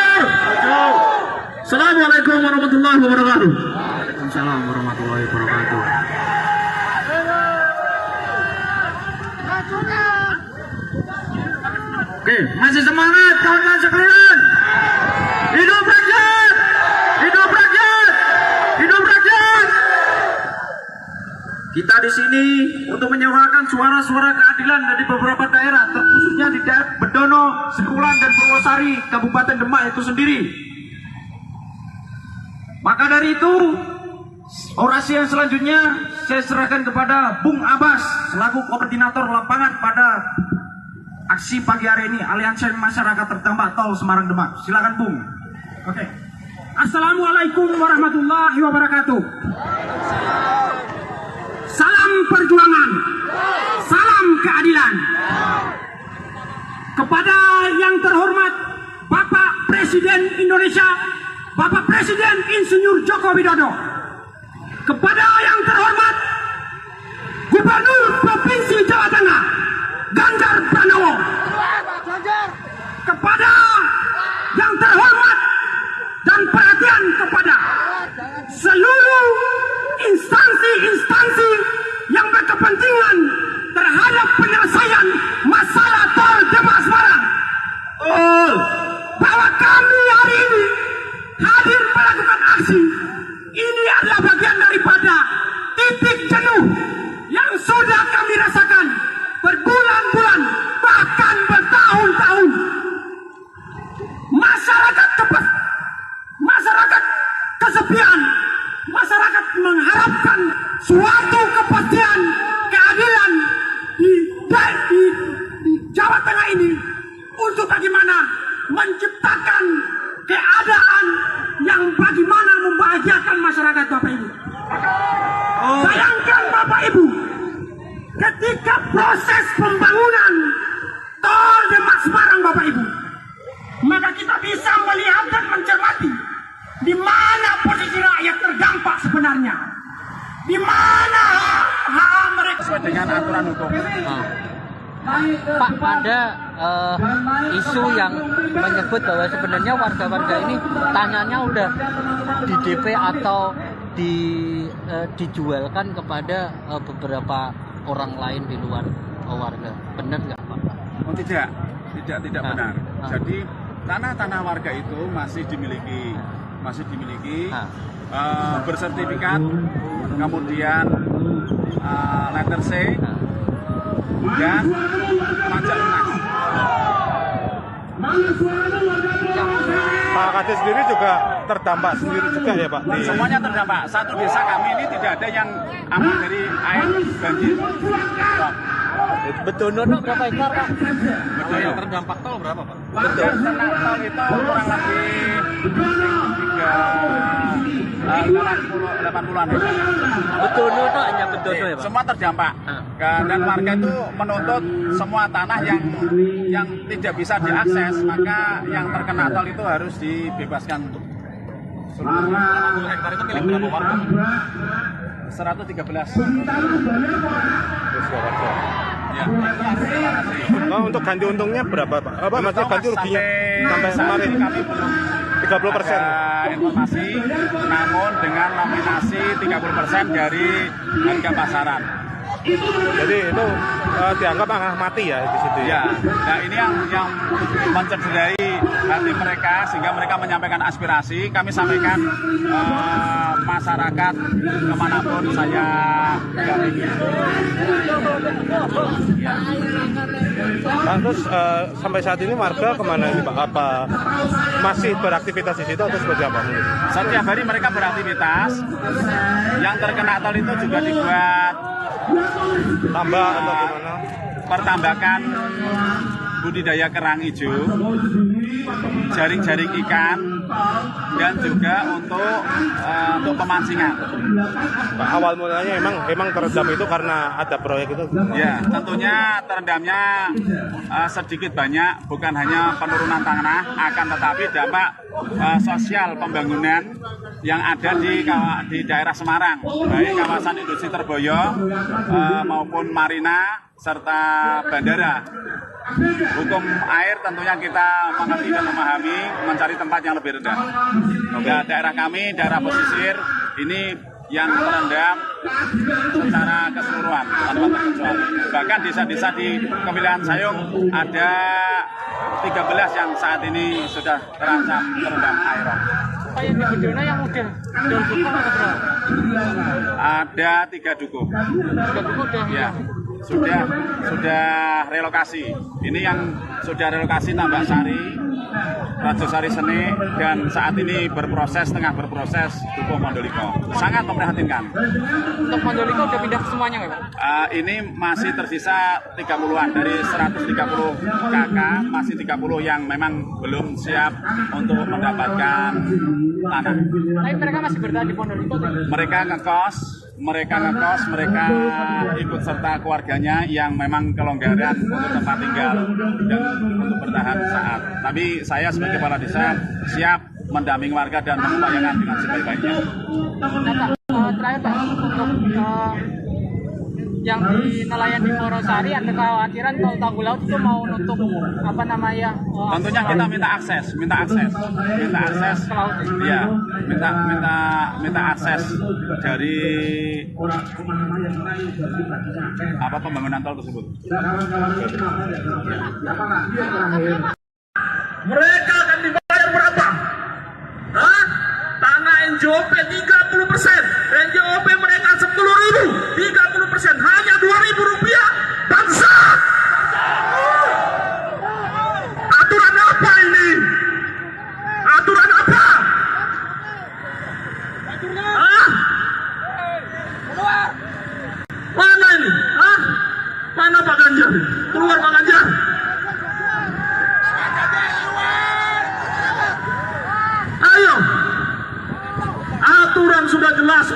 Assalamualaikum warahmatullahi wabarakatuh. Waalaikumsalam warahmatullahi wabarakatuh. Oke, masih semangat kawan-kawan sekalian. Hidup rakyat! Hidup rakyat! Hidup rakyat! Kita di sini untuk menyuarakan suara-suara keadilan dari beberapa daerah, terkhususnya di daerah Bedono, Sekulan, dan Purwosari, Kabupaten Demak itu sendiri. Maka dari itu, orasi yang selanjutnya saya serahkan kepada Bung Abbas selaku koordinator lapangan pada aksi pagi hari ini Aliansi Masyarakat Terdampak Tol Semarang Demak. Silakan Bung. Oke. Assalamualaikum warahmatullahi wabarakatuh. Salam perjuangan. Salam keadilan. Kepada yang terhormat Bapak Presiden Indonesia, Bapak Presiden Insinyur Joko Widodo. Kepada yang terhormat Gubernur Provinsi Jawa Tengah, Ganjar Pranowo. Kepada yang terhormat dan perhatian kepada seluruh instansi-instansi yang berkepentingan terhadap penyelesaian masalah tol Demak Semarang. Bahwa kami hari ini hadir melakukan aksi ini adalah bagian daripada titik jenuh yang sudah kami rasakan berbulan-bulan bahkan bertahun-tahun. suatu kepastian keadilan di Jawa Tengah ini untuk bagaimana menciptakan keadaan yang bagaimana membahagiakan masyarakat Bapak Ibu. Bayangkan Bapak Ibu, ketika proses pembangunan tol Demak Semarang Bapak Ibu, maka kita bisa melihat dan mencermati di mana posisi rakyat terdampak sebenarnya, di mana hak mereka Sesuai dengan aturan hukum. Pak, ada isu yang menyebut bahwa sebenarnya warga-warga ini tanahnya udah di DP atau dijualkan kepada beberapa orang lain di luar warga. Benar nggak Pak? Oh, tidak benar. Jadi tanah-tanah warga itu masih dimiliki bersertifikat, kemudian letter C dan pajak lunas. Pak Kades sendiri juga terdampak sendiri juga ya Pak? Semuanya terdampak. Satu desa kami ini tidak ada yang aman dari air banjir. Bedono berapa hektar Pak? Yang terdampak tol berapa Pak? Betul. Tol itu kurang lebih 80-an. Bedono itu hanya Bedono ya Pak? Semua terdampak. Dan warga itu menuntut semua tanah yang tidak bisa diakses, maka yang terkena tol itu harus dibebaskan. 80 hektar itu milik berapa warga? 113. Ya. Oh, untuk ganti untungnya berapa Pak? Apa maksudnya ganti ruginya sampai kemarin? Kami belum 30%. ada informasi, namun dengan nominasi 30% dari harga pasaran. Jadi itu dianggap angka mati ya di situ ya? Ya, nah ini yang mencederai hati mereka sehingga mereka menyampaikan aspirasi. Kami sampaikan masyarakat kemanapun saya dampingi. Ya. Pak, terus sampai saat ini warga kemana ini Pak? Apa masih beraktivitas di situ atau seperti apa? Setiap hari mereka beraktivitas. Yang terkena tol itu juga dibuat Tambah atau gimana? pertambakan budidaya kerang hijau, jaring-jaring ikan, dan juga untuk pemancingan. Pak, awal mulanya emang terendam itu karena ada proyek itu? Ya, tentunya terendamnya sedikit banyak, bukan hanya penurunan tanah, akan tetapi dampak sosial pembangunan yang ada di daerah Semarang, baik kawasan industri Terboyo maupun marina serta bandara. Hukum air tentunya kita mengerti dan memahami, mencari tempat yang lebih rendah. Nah, daerah kami, daerah pesisir ini yang terendam secara keseluruhan tanpa terkecuali. Bahkan desa-desa di Kepulauan Sayung ada 13 yang saat ini sudah terancam terendam air. Pak, yang di Bedono yang udah dukuh atau berapa? Ada 3 dukuh. 3 dukuh udah. Ya, sudah relokasi. Ini yang sudah relokasi Tambak Sari, Rajosari Sene, dan saat ini tengah berproses Dukuh Mondoliko. Sangat memprihatinkan. Untuk Mondoliko udah pindah semuanya nggak Pak? Ini masih tersisa 30-an dari 130 KK, masih 30 yang memang belum siap untuk mendapatkan tanah. Tapi mereka masih bertahan di Mondoliko. Mereka ngekos, mereka ikut serta keluarganya yang memang kelonggaran untuk tempat tinggal dan untuk bertahan saat. Tapi saya sebagai kepala desa siap mendampingi warga dan mengupayakan dengan sebaik-baiknya. Nah Pak, terakhir Pak, untuk yang di nelayan di Morosari ada kekhawatiran tol Tanggul Laut itu mau nutup Tentunya kita minta akses ke laut. Iya, minta akses dari pembangunan tol tersebut. Mereka akan dibayar berapa? Hah? Tanah NJOP 30%, NJOP mereka 10.000, 30%, hanya 2.000 rupiah. Bangsa! Aturan apa ini? Aturan apa? Hah?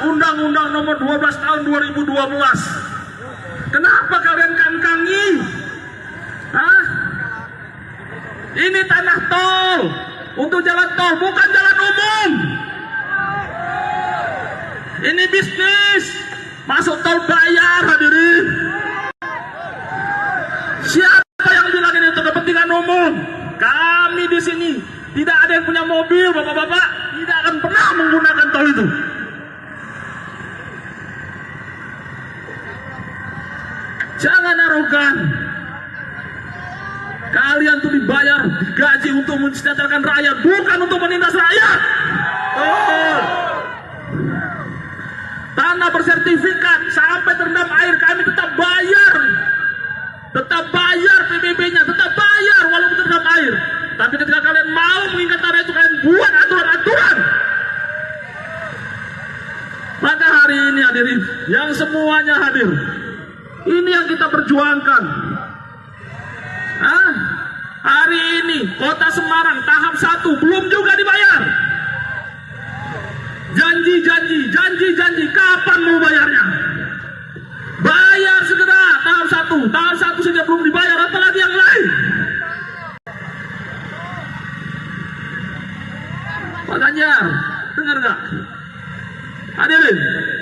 Undang-Undang nomor 12 tahun 2012. Kenapa kalian kangkangi? Hah? Ini tanah tol, untuk jalan tol, bukan jalan umum. Ini bisnis, masuk tol bayar, hadirin. Siapa yang bilang ini untuk kepentingan umum? Kami di sini tidak ada yang punya mobil, bapak-bapak, tidak akan pernah menggunakan tol itu. Jangan arogan. Kalian tuh dibayar, digaji untuk mensejahterakan rakyat, bukan untuk menindas rakyat. Oh. Tanah bersertifikat sampai terendam air kami tetap bayar. Tetap bayar PBB-nya, tetap bayar walaupun terendam air. Tapi ketika kalian mau mengingat tanah itu, kalian buat aturan-aturan. Maka hari ini hadirin, yang semuanya hadir, ini yang kita perjuangkan. Hari ini Kota Semarang tahap 1 belum juga dibayar. Janji, kapan mau bayarnya? Bayar segera tahap 1. Tahap 1 saja belum dibayar, apalagi yang lain. Pak Ganjar, dengar nggak? Hadirin,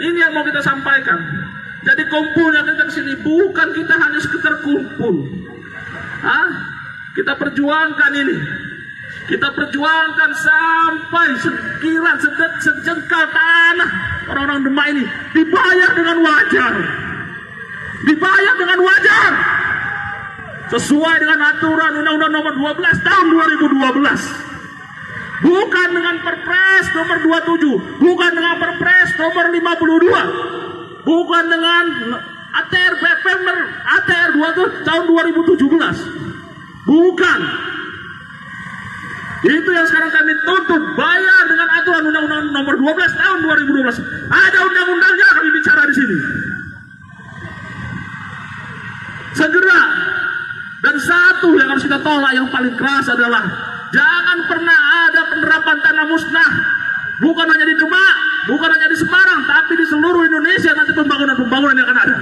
ini yang mau kita sampaikan. Jadi kumpulnya kita ke sini bukan kita hanya sekedar kumpul. Kita perjuangkan ini. Kita perjuangkan sampai sekiran sejengkal tanah orang-orang Demak ini dibayar dengan wajar. Dibayar dengan wajar. Sesuai dengan aturan Undang-Undang nomor 12 tahun 2012. Bukan dengan Perpres nomor 27, bukan dengan Perpres nomor 52. Bukan dengan ATR BPM ATR 2 tahun 2017. Bukan. Itu yang sekarang kami tuntut, bayar dengan aturan Undang-Undang nomor 12 tahun 2012. Ada undang-undangnya kami bicara di sini. Segera. Dan satu yang harus kita tolak yang paling keras adalah jangan pernah ada penerapan tanah musnah. Bukan hanya di Demak, bukan hanya di Semarang, tapi di seluruh Indonesia nanti pembangunan yang akan ada.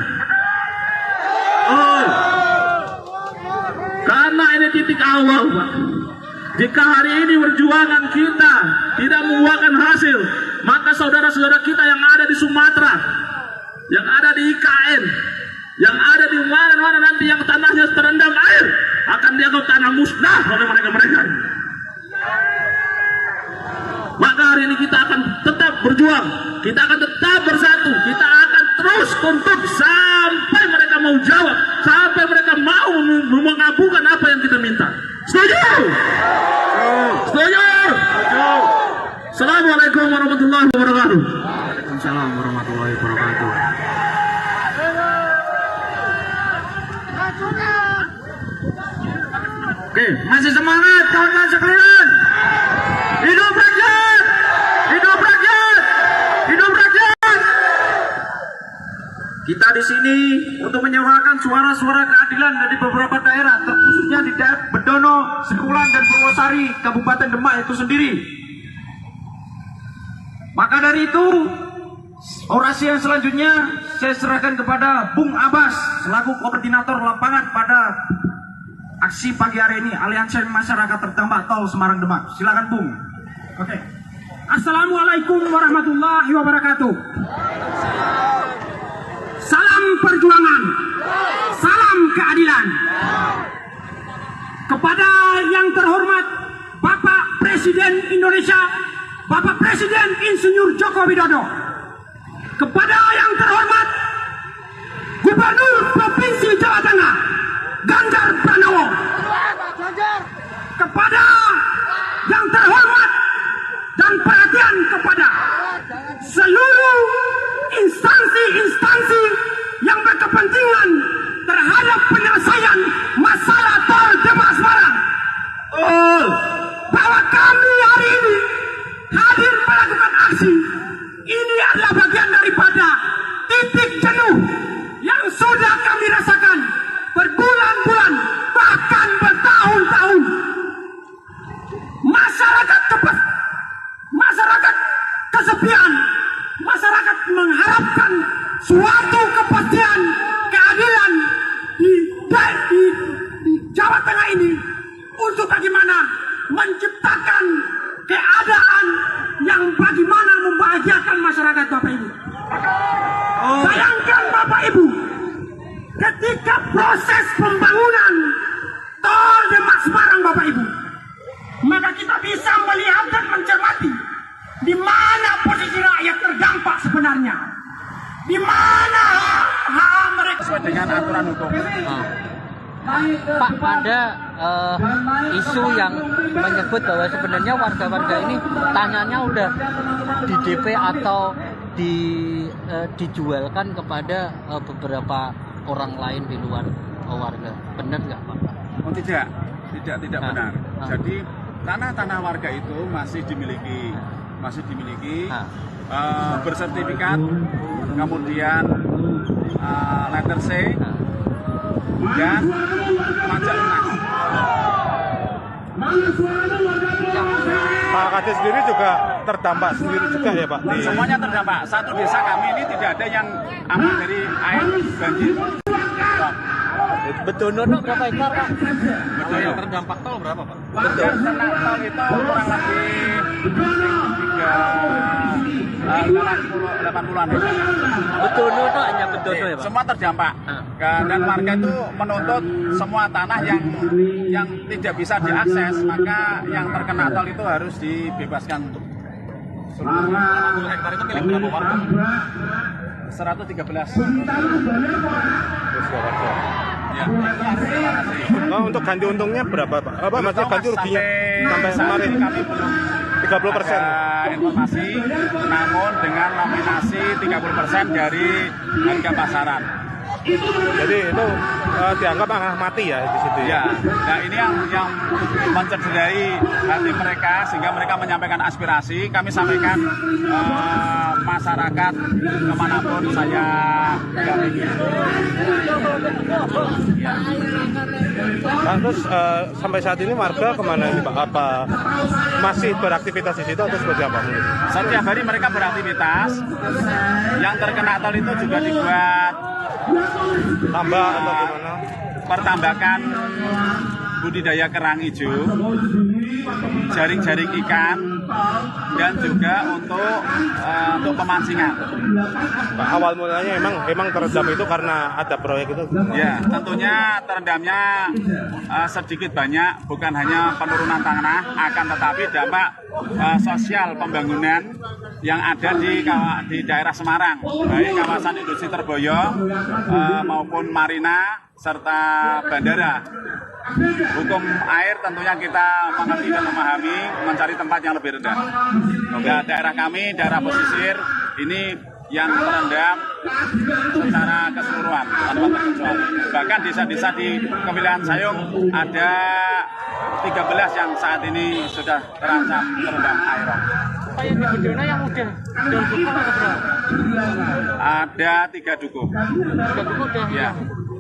Oh. Karena ini titik awal, Pak. Jika hari ini perjuangan kita tidak membuahkan hasil, maka saudara-saudara kita yang ada di Sumatera, yang ada di IKN, yang ada di mana-mana nanti yang tanahnya terendam air, akan dianggap tanah musnah oleh mereka-mereka. Maka hari ini kita akan tetap berjuang, kita akan tetap bersatu, kita akan terus tuntut sampai mereka mau jawab, sampai mereka mau mengabulkan apa yang kita minta. Setuju? Setuju? Assalamualaikum warahmatullahi wabarakatuh. Waalaikumsalam warahmatullahi wabarakatuh. Oke, masih semangat kawan-kawan sekalian. Hidup rakyat! Hidup rakyat! Hidup rakyat! Kita di sini untuk menyuarakan suara-suara keadilan dari beberapa daerah, terkhususnya di daerah Bedono, Sikulan, dan Purwosari, Kabupaten Demak itu sendiri. Maka dari itu, orasi yang selanjutnya saya serahkan kepada Bung Abbas selaku koordinator lapangan pada aksi pagi hari ini Aliansi Masyarakat Terdampak Tol Semarang Demak. Silakan Bung. Oke. Assalamualaikum warahmatullahi wabarakatuh. Salam perjuangan. Salam keadilan. Kepada yang terhormat Bapak Presiden Indonesia, Bapak Presiden Insinyur Joko Widodo. Kepada yang terhormat Gubernur Provinsi Jawa Tengah, Ganjar Pranowo. Kepada yang terhormat dan perhatian kepada seluruh instansi-instansi yang berkepentingan terhadap penyelesaian masalah tol Demak Semarang. Bahwa kami hari ini hadir melakukan aksi ini mengharapkan suatu kepastian keadilan di Jawa Tengah ini untuk bagaimana menciptakan keadaan yang bagaimana membahagiakan masyarakat Bapak Ibu. Bayangkan Bapak Ibu, ketika proses pembangunan tol Demak Semarang Bapak Ibu, maka kita bisa melihat dan mencermati di mana posisi rakyat terdampak sebenarnya, di mana hak mereka Sesuai dengan aturan hukum. Pak, ada isu yang menyebut bahwa sebenarnya warga-warga ini tanahnya udah di DP atau dijualkan kepada beberapa orang lain di luar warga. Benar nggak Pak? Oh, tidak benar. Jadi tanah-tanah warga itu masih dimiliki bersertifikat, kemudian letter C dan pajak lunas. Pak Kadis sendiri juga terdampak sendiri juga ya Pak? Semuanya terdampak. Satu desa kami ini tidak ada yang aman dari air banjir. Bedono berapa hektar Pak? Betul yang terdampak tol berapa Pak? Betul. Tol itu kurang lebih 80-an. Bedono itu hanya Bedono ya Pak? Semua terdampak. Dan warga itu menuntut semua tanah yang tidak bisa diakses, maka yang terkena tol itu harus dibebaskan. 80 hektar itu milik berapa warga? 113. Ya. Nah, untuk ganti untungnya berapa Pak? Apa maksudnya ganti ruginya sampai kemarin? Kami belum 30%. ada informasi, namun dengan nominasi 30% dari harga pasaran. Jadi itu dianggap angka mati ya di situ ya. Nah ini yang mencederai hati mereka sehingga mereka menyampaikan aspirasi. Kami sampaikan masyarakat kemanapun saya dampingi. Nah, terus sampai saat ini warga kemana ini Pak? Apa masih beraktivitas di situ atau seperti apa? Setiap hari mereka beraktivitas. Yang terkena tol itu juga dibuat Tambah atau gimana? pertambakan budidaya kerang hijau, jaring-jaring ikan, dan juga untuk pemancingan. Pak, awal mulanya emang terendam itu karena ada proyek itu. Ya, tentunya terendamnya sedikit banyak, bukan hanya penurunan tanah, akan tetapi dampak sosial pembangunan yang ada di daerah Semarang, baik kawasan industri Terboyo maupun marina serta bandara. Hukum air tentunya kita mengerti dan memahami, mencari tempat yang lebih rendah. Daerah kami, daerah pesisir ini yang terendam secara keseluruhan tanpa terkecuali. Bahkan desa-desa di kewilayahan Sayung ada 13 yang saat ini sudah terancam terendam air. Pak, yang di Bedono yang udah dukuh atau berapa? Ada 3 dukuh. 3 dukuh udah. Ya,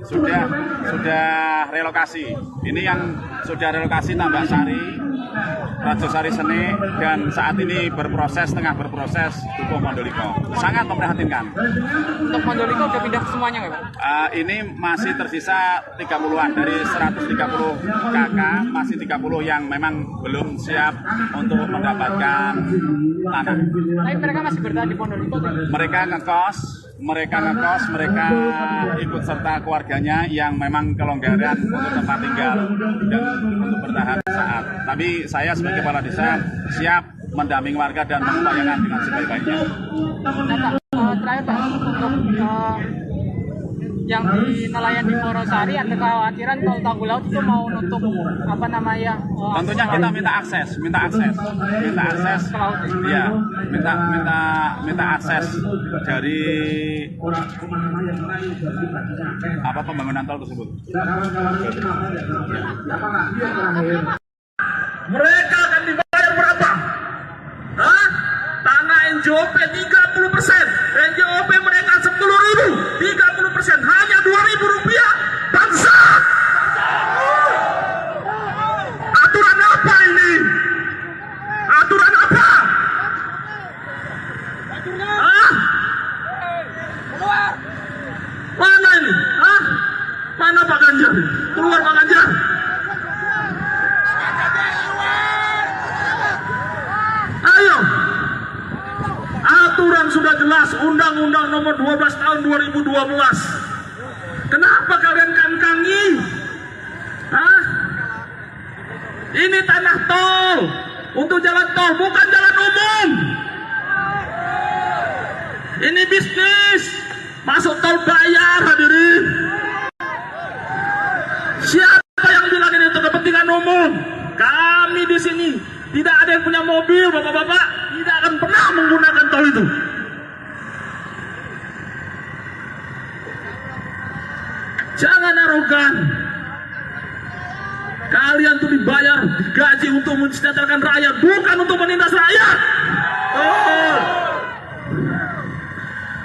sudah relokasi. Ini yang sudah relokasi Tambak Sari, Rajosari Sene, dan saat ini tengah berproses Dukuh Mondoliko. Sangat memprihatinkan. Untuk Mondoliko udah pindah semuanya nggak Pak? Ini masih tersisa 30-an dari 130 KK, masih 30 yang memang belum siap untuk mendapatkan tanah. Tapi mereka masih bertahan di Mondoliko tuh? Mereka ngekos, mereka ikut serta keluarganya yang memang kelonggaran untuk tempat tinggal dan untuk bertahan saat. Tapi saya sebagai kepala desa siap mendampingi warga dan mengupayakan dengan sebaik-baiknya. Nah Pak, terakhir Pak, untuk yang di nelayan di Morosari ada kekhawatiran tol Tanggul Laut itu mau nutup Tentunya kita minta akses ke laut. ya, minta akses dari pembangunan tol tersebut. Mereka akan dibayar berapa? Hah? Tanah NJOP 30%, NJOP mereka 10.000, 30%, hanya 2.000 rupiah. Bangsat! Aturan apa ini? Aturan apa? Hah? nomor 12 tahun 2012. Kenapa kalian kangkangi? Hah? Ini tanah tol, untuk jalan tol, bukan jalan umum. Ini bisnis, masuk tol bayar, hadirin. Siapa yang bilang ini untuk kepentingan umum? Kami di sini tidak ada yang punya mobil, bapak-bapak, tidak akan pernah menggunakan tol itu. Jangan arogan. Kalian tuh dibayar, digaji untuk mensejahterakan rakyat, bukan untuk menindas rakyat.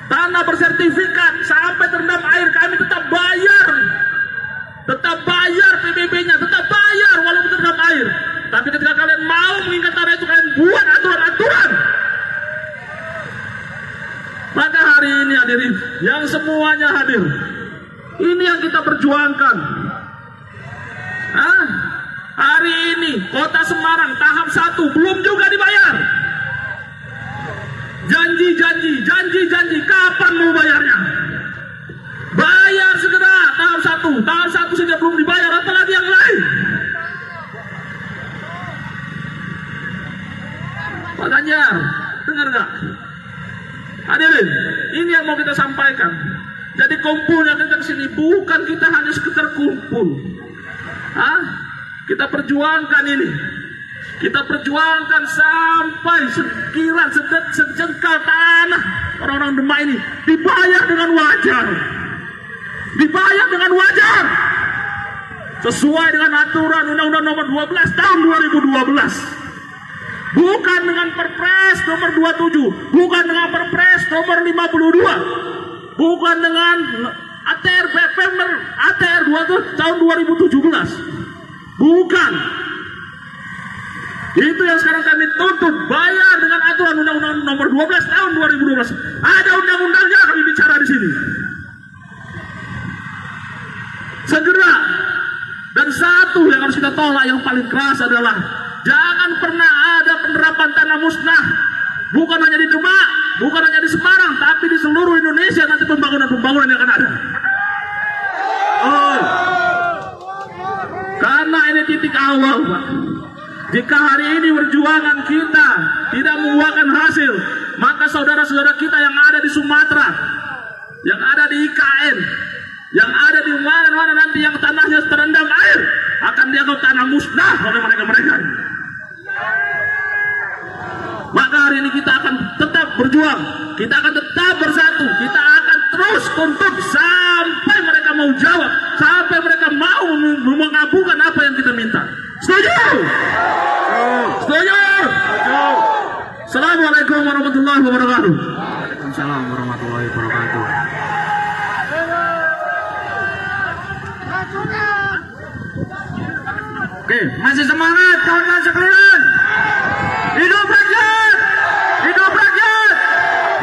Tanah bersertifikat sampai terendam air kami tetap bayar. Tetap bayar PBB-nya, tetap bayar walaupun terendam air. Tapi ketika kalian mau mengingat tanah itu, kalian buat aturan-aturan. Maka hari ini hadirin, yang semuanya hadir, ini yang kita perjuangkan. Hari ini Kota Semarang tahap 1 belum juga dibayar. Janji, kapan mau bayarnya? Bayar segera tahap 1 saja belum dibayar, apalagi yang lain. Pak Ganjar, dengar nggak? Hadirin, ini yang mau kita sampaikan. Jadi kumpulnya kita ke sini bukan kita hanya sekedar kumpul. Kita perjuangkan ini. Kita perjuangkan sampai sekiran sejengkal tanah orang-orang Demak ini dibayar dengan wajar. Dibayar dengan wajar. Sesuai dengan aturan Undang-Undang Nomor 12 Tahun 2012. Bukan dengan Perpres Nomor 27, bukan dengan Perpres Nomor 52, bukan dengan ATR Permer ATR 2 tahun 2017. Bukan. Itu yang sekarang kami tuntut, bayar dengan aturan Undang-Undang Nomor 12 Tahun 2012. Ada undang-undangnya kami bicara di sini. Segera. Dan satu yang harus kita tolak yang paling keras adalah jangan pernah ada penerapan tanah musnah. Bukan hanya di Demak, bukan hanya di Semarang, tapi di seluruh Indonesia nanti pembangunan yang akan ada. Karena ini titik awal, Pak. Jika hari ini perjuangan kita tidak membuahkan hasil, maka saudara-saudara kita yang ada di Sumatera, yang ada di IKN, yang ada di mana-mana nanti yang tanahnya terendam air, akan dianggap tanah musnah oleh mereka-mereka. Maka hari ini kita akan tetap berjuang, kita akan tetap bersatu, kita akan terus tuntut sampai mereka mau jawab, sampai mereka mau mengabulkan apa yang kita minta. Setuju? Setuju? Assalamualaikum warahmatullahi wabarakatuh. Waalaikumsalam warahmatullahi wabarakatuh. Oke, masih semangat kawan-kawan sekalian. Hidup rakyat! Hidup rakyat!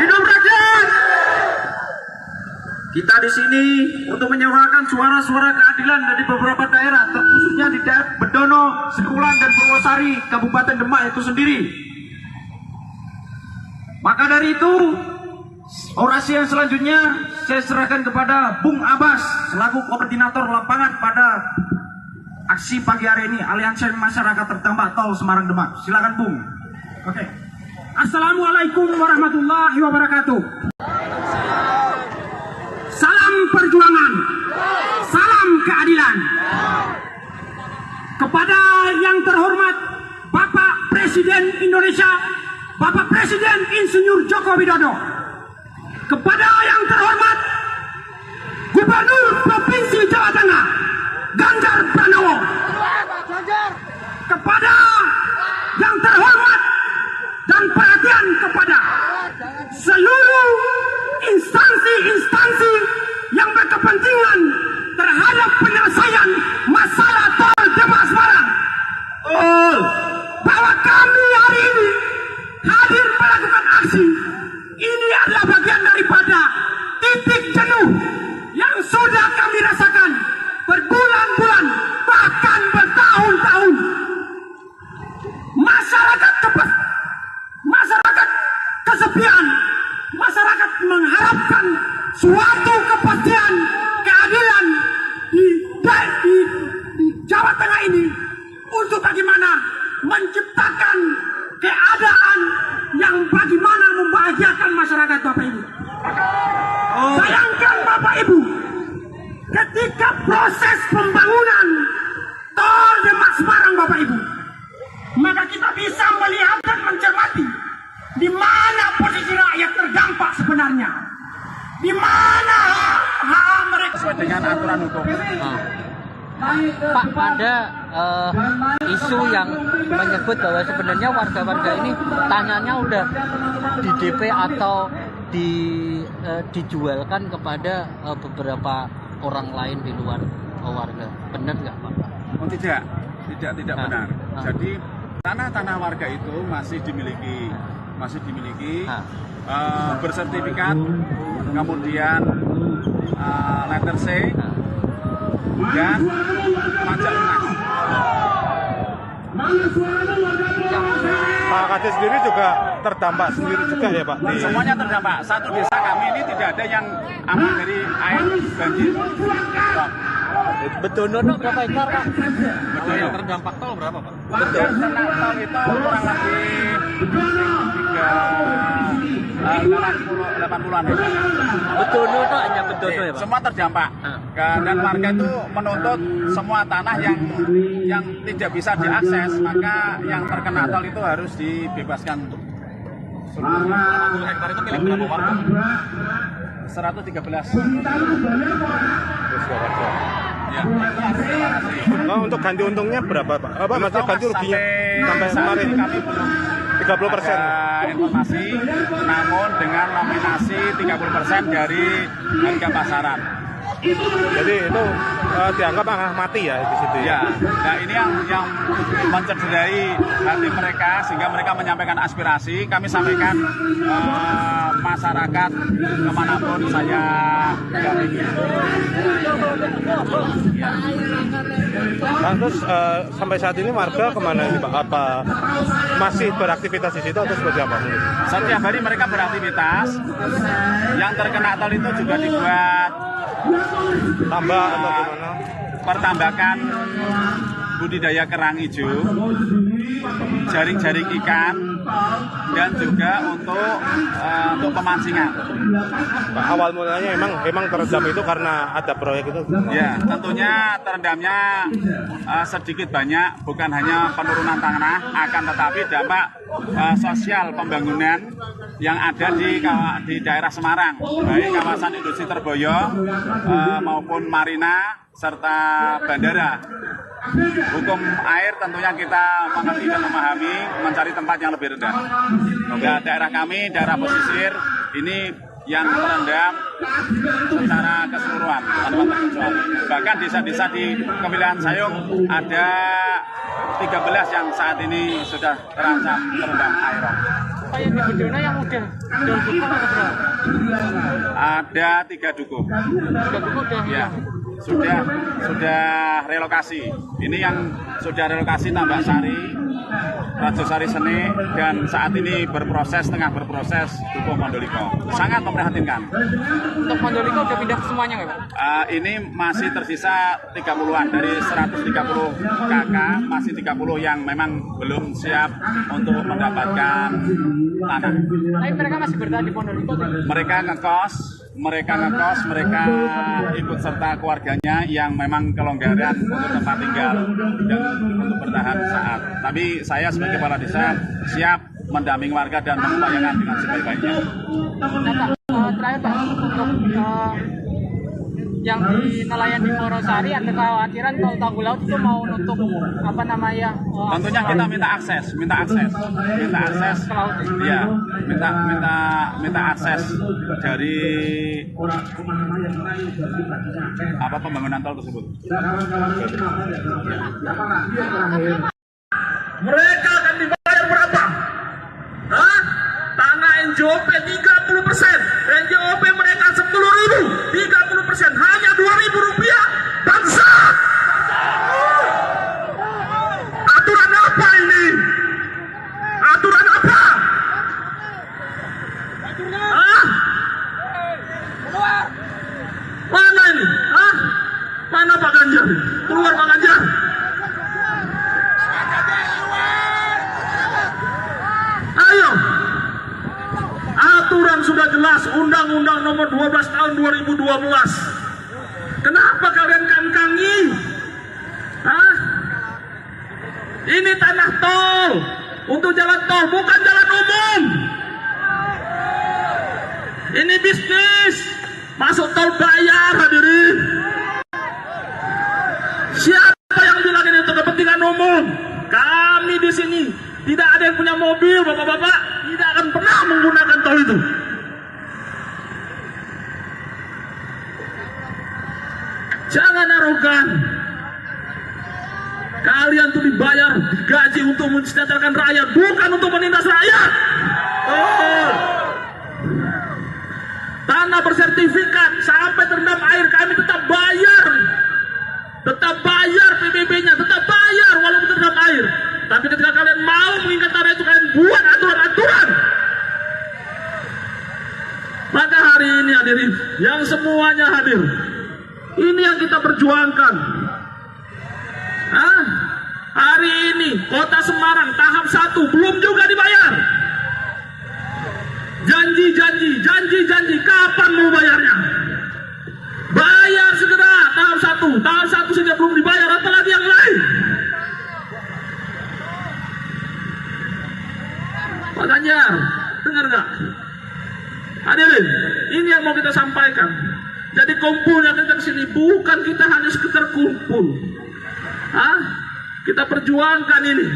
Hidup rakyat! Kita di sini untuk menyuarakan suara-suara keadilan dari beberapa daerah, terkhususnya di daerah Bedono, Sekulan, dan Purwosari, Kabupaten Demak itu sendiri. Maka dari itu, orasi yang selanjutnya saya serahkan kepada Bung Abbas selaku koordinator lapangan pada aksi pagi hari ini Aliansi Masyarakat Terdampak Tol Semarang Demak. Silakan Bung. Oke. Assalamualaikum warahmatullahi wabarakatuh. Salam perjuangan. Salam keadilan. Kepada yang terhormat Bapak Presiden Indonesia, Bapak Presiden Insinyur Joko Widodo. Kepada yang terhormat Gubernur Provinsi Jawa Tengah Ganjar Pranowo. Kepada yang terhormat dan perhatian kepada seluruh instansi-instansi yang berkepentingan terhadap penyelesaian masalah tol Demak Semarang, bahwa kami hari ini hadir melakukan aksi ini adalah bagian daripada suatu kepastian keadilan di Jawa Tengah ini untuk bagaimana menciptakan keadaan yang bagaimana membahagiakan masyarakat Bapak Ibu. Bayangkan Bapak Ibu, ketika proses pembangunan tol Demak Semarang Bapak Ibu, maka kita bisa melihat dan mencermati di mana posisi rakyat terdampak sebenarnya, di mana hak mereka Sesuai dengan aturan hukum. Pak, ada isu yang menyebut bahwa sebenarnya warga-warga ini tanahnya udah di DP atau dijualkan kepada beberapa orang lain di luar warga. Benar nggak, Pak? Oh tidak benar. Jadi tanah-tanah warga itu masih dimiliki bersertifikat, kemudian letter C dan pajak lunas. Pak Kades sendiri juga terdampak sendiri juga ya Pak? Semuanya terdampak. Satu desa kami ini tidak ada yang aman dari air banjir. Bedono berapa hektar, Pak? Betul yang terdampak tol berapa Pak? Betul. Tol itu kurang lebih 80-an. Bedono itu hanya Bedono ya, Pak? Semua terdampak. Dan warga itu menuntut semua tanah yang tidak bisa diakses, maka yang terkena tol itu harus dibebaskan. 1 hektar itu milik berapa warga? 113. Ya. Oh, untuk ganti untungnya berapa Pak? Apa maksudnya ganti ruginya sampai kemarin? Kami belum 30%. ada informasi, namun dengan nominasi 30% dari harga pasaran. Jadi itu dianggap angka mati ya di situ ya? Ya, nah ini yang mencederai hati mereka sehingga mereka menyampaikan aspirasi. Kami sampaikan masyarakat kemanapun saya dampingi. Nah, terus sampai saat ini warga kemana ini Pak? Apa masih beraktivitas di situ atau seperti apa? Setiap hari mereka beraktivitas. Yang terkena tol itu juga dibuat Tambah atau gimana? pertambakan budidaya kerang hijau, jaring-jaring ikan, dan juga untuk pemancingan. Pak, awal mulanya emang terendam itu karena ada proyek itu? Ya, tentunya terendamnya sedikit banyak, bukan hanya penurunan tanah, akan tetapi dampak sosial pembangunan yang ada di daerah Semarang, baik kawasan industri Terboyo maupun marina serta bandara. Hukum air tentunya kita mengerti dan memahami, mencari tempat yang lebih rendah. Ya, daerah kami, daerah pesisir ini yang terendam secara keseluruhan tanpa terkecuali. Bahkan desa-desa di kewilayahan Sayung ada 13 yang saat ini sudah terancam terendam air. Pak, yang di Bedono yang udah dukuh atau berapa? Ada 3 dukuh. 3 dukuh udah Ya, sudah relokasi. Ini yang sudah relokasi Tambak Sari, Rajosari Sene, dan saat ini tengah berproses Dukuh Mondoliko. Sangat memprihatinkan. Untuk Mondoliko udah pindah semuanya nggak, Pak? Ini masih tersisa 30-an dari 130 KK, masih 30 yang memang belum siap untuk mendapatkan tanah. Tapi mereka masih bertahan di Mondoliko. Mereka ngekos, mereka ikut serta keluarganya yang memang kelonggaran untuk tempat tinggal dan untuk bertahan saat. Tapi saya sebagai kepala desa siap mendampingi warga dan mengupayakan dengan sebaik-baiknya. Nah, Pak, terakhir Pak, untuk yang di nelayan di Morosari ada kekhawatiran tol Tangguh Laut itu mau nutup Tentunya kita minta akses ke laut. Ya, minta akses dari pembangunan tol tersebut. Mereka akan dibayar berapa? Hah? Tanah NJOP 30%, NJOP mereka 10.000, 30% hanya 2.000 rupiah. Bangsa! Aturan apa ini? Aturan apa? Hah? tahun 2012. Kenapa kalian kangkangi? Hah? Ini tanah tol, untuk jalan tol, bukan jalan umum. Ini bisnis, masuk tol bayar, hadirin. Siapa yang bilang ini untuk kepentingan umum? Kami di sini tidak ada yang punya mobil, bapak-bapak, tidak akan pernah menggunakan tol itu. Jangan arogan. Kalian tuh dibayar, digaji untuk mensejahterakan rakyat, bukan untuk menindas rakyat. Tanah bersertifikat sampai terendam air kami tetap bayar. Tetap bayar PBB-nya, tetap bayar walaupun terendam air. Tapi ketika kalian mau mengingat tanah itu, kalian buat aturan-aturan. Maka hari ini hadirin, yang semuanya hadir, ini yang kita perjuangkan. Hari ini Kota Semarang tahap 1 belum juga dibayar. Janji, kapan mau bayarnya? Bayar segera tahap 1. Tahap 1 saja belum dibayar, apalagi yang lain. Pak Ganjar, dengar nggak? Hadirin, ini yang mau kita sampaikan. Jadi kumpulnya kita ke sini bukan kita hanya sekedar kumpul. Kita perjuangkan ini.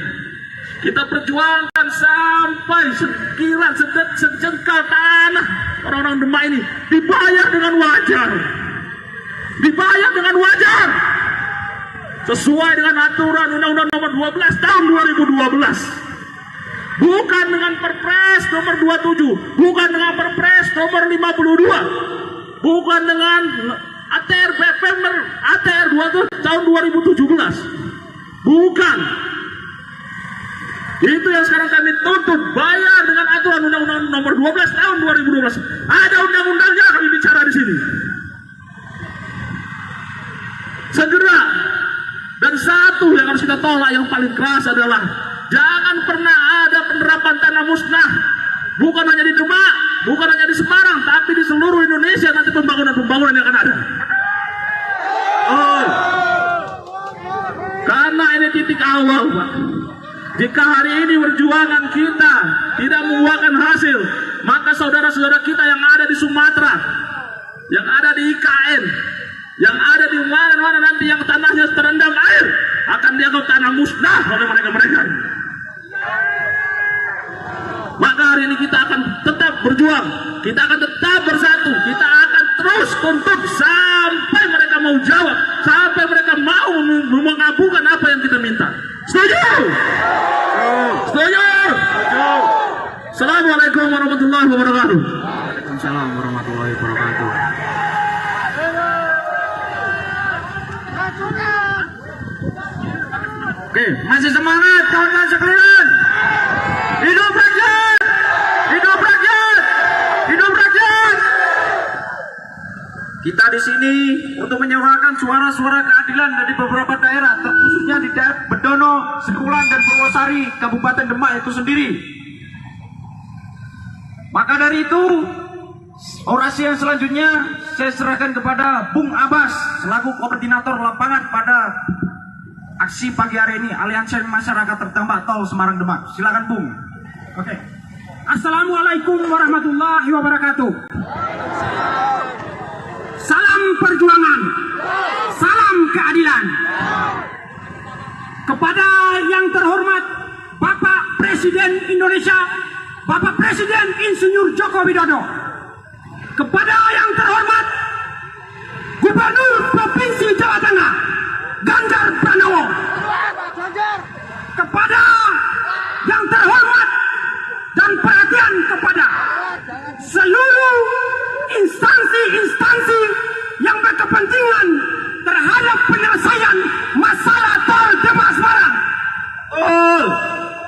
Kita perjuangkan sampai sekilan sejengkal tanah orang-orang Demak ini dibayar dengan wajar. Dibayar dengan wajar. Sesuai dengan aturan Undang-Undang Nomor 12 tahun 2012. Bukan dengan Perpres Nomor 27, bukan dengan Perpres Nomor 52. Bukan dengan ATR BPM ATR 2 tahun 2017. Bukan. Itu yang sekarang kami tuntut, bayar dengan aturan Undang-Undang Nomor 12 tahun 2012. Ada undang-undangnya kami bicara di sini. Segera. Dan satu yang harus kita tolak yang paling keras adalah jangan pernah ada penerapan tanah musnah. Bukan hanya di Demak, bukan hanya di Semarang, tapi di seluruh Indonesia nanti pembangunan-pembangunan yang akan ada. Karena ini titik awal, Pak. Jika hari ini perjuangan kita tidak membuahkan hasil, maka saudara-saudara kita yang ada di Sumatera, yang ada di IKN, yang ada di mana-mana nanti yang tanahnya terendam air, akan dianggap tanah musnah oleh mereka-mereka. Maka hari ini kita akan tetap berjuang, kita akan tetap bersatu, kita akan terus tuntut sampai mereka mau jawab, sampai mereka mau mengabulkan apa yang kita minta. Setuju? Setuju? Assalamualaikum warahmatullahi wabarakatuh. Waalaikumsalam warahmatullahi wabarakatuh. Oke, masih semangat kawan-kawan sekalian. Hidup rakyat! Hidup rakyat! Hidup rakyat! Kita di sini untuk menyuarakan suara-suara keadilan dari beberapa daerah, terkhususnya di daerah Bedono, Sikulan, dan Purwosari, Kabupaten Demak itu sendiri. Maka dari itu, orasi yang selanjutnya saya serahkan kepada Bung Abbas selaku koordinator lapangan pada aksi pagi hari ini Aliansi Masyarakat Terdampak Tol Semarang Demak. Silakan Bung. Oke. Assalamualaikum warahmatullahi wabarakatuh. Salam perjuangan. Salam keadilan. Kepada yang terhormat Bapak Presiden Indonesia, Bapak Presiden Insinyur Joko Widodo. Kepada yang terhormat Gubernur Provinsi Jawa Tengah, Ganjar Pranowo. Kepada yang terhormat dan perhatian kepada seluruh instansi-instansi yang berkepentingan terhadap penyelesaian masalah tol Demak Semarang.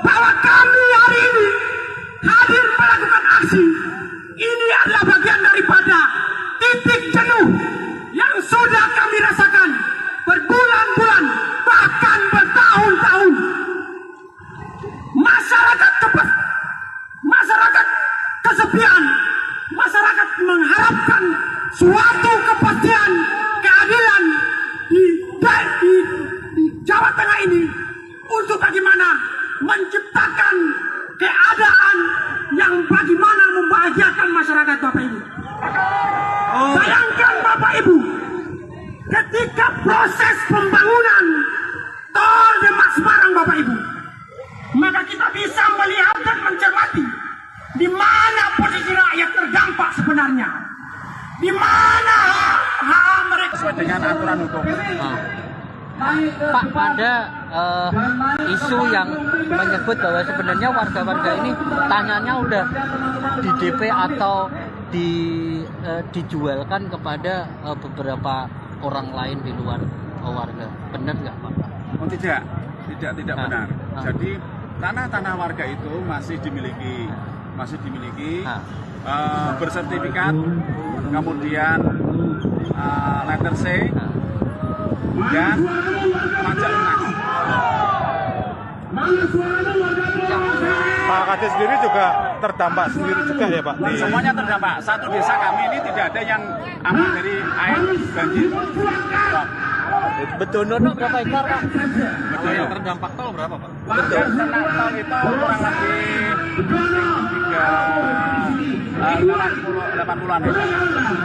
Bahwa kami hari ini hadir melakukan aksi ini Bayangkan Bapak Ibu, ketika proses pembangunan tol Demak Semarang Bapak Ibu, maka kita bisa melihat dan mencermati di mana posisi rakyat terdampak sebenarnya, di mana hak mereka Sesuai dengan aturan hukum. Pak, ada isu yang menyebut bahwa sebenarnya warga-warga ini tanahnya udah di DP atau dijualkan kepada beberapa orang lain di luar warga. Benar nggak, Pak? Oh tidak benar. Jadi tanah-tanah warga itu masih dimiliki bersertifikat, kemudian letter C dan pajak lunas. Pak Kadis sendiri juga terdampak sendiri juga ya Pak? Semuanya terdampak. Satu desa kami ini tidak ada yang aman dari air banjir. Bedono berapa hektar, Pak? Betul yang terdampak tol berapa Pak? Yang kena tol itu kurang lebih 80-an hektar.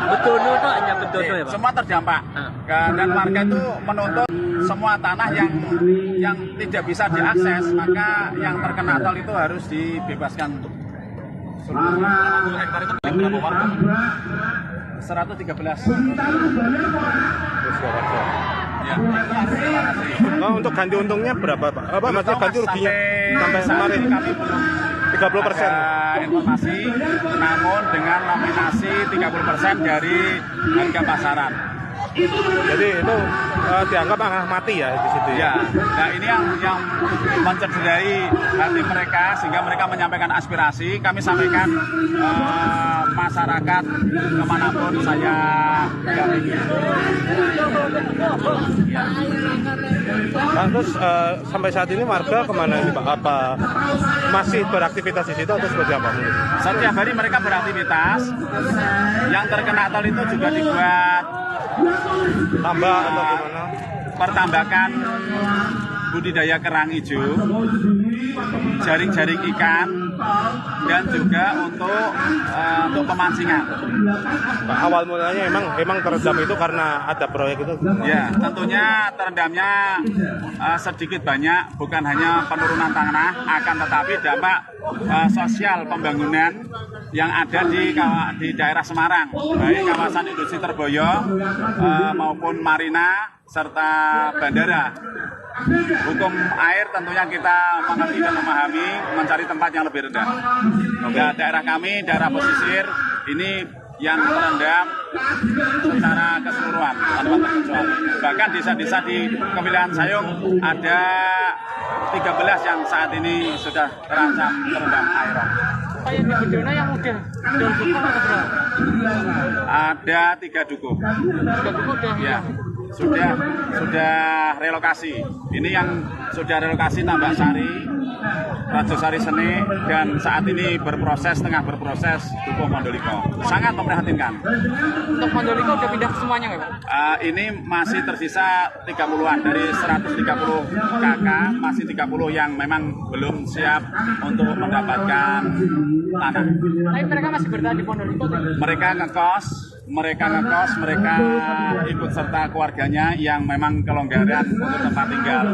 Bedono itu hanya Bedono ya, Pak? Semua terdampak. Dan warga itu menuntut semua tanah yang tidak bisa diakses, maka yang terkena tol itu harus dibebaskan. 1 hektar itu berapa warga? 113. Ya. Oh, untuk ganti untungnya berapa Pak? Apa maksudnya ganti ruginya sampai kemarin? Kami belum 30%. Informasi, namun dengan nominasi 30% dari harga pasaran. Jadi itu dianggap angka mati ya di situ ya? Ya, nah ini yang mencederai hati mereka sehingga mereka menyampaikan aspirasi. Kami sampaikan masyarakat kemanapun saya datangi. Nah, terus sampai saat ini warga kemana ini Pak? Apa masih beraktivitas di situ atau seperti apa? Setiap hari mereka beraktivitas. Yang terkena tol itu juga dibuat Tambah atau gimana? pertambakan budidaya kerang hijau, jaring-jaring ikan, dan juga untuk pemancingan. Pak, awal mulanya emang terendam itu karena ada proyek itu? Ya, tentunya terendamnya sedikit banyak, bukan hanya penurunan tanah, akan tetapi dampak sosial pembangunan yang ada di daerah Semarang, baik kawasan industri Terboyo maupun marina serta bandara. Hukum air tentunya kita mengerti dan memahami, mencari tempat yang lebih rendah. Daerah kami, daerah pesisir ini yang terendam secara keseluruhan tanpa terkecuali. Bahkan desa-desa di kewilayahan Sayung ada 13 yang saat ini sudah terancam terendam air. Pak, yang di Bedono yang udah dukuh atau berapa? Ada 3 dukuh. 3 dukuh udah Ya, sudah relokasi. Ini yang sudah relokasi Tambak Sari, Rajosari Sene, dan saat ini tengah berproses Dukuh Mondoliko. Sangat memprihatinkan. Untuk Mondoliko udah pindah semuanya nggak, Pak? Ini masih tersisa 30-an dari 130 KK, masih 30 yang memang belum siap untuk mendapatkan tanah. Tapi mereka masih bertahan di Mondoliko. Mereka ngekos, mereka ikut serta keluarganya yang memang kelonggaran untuk tempat tinggal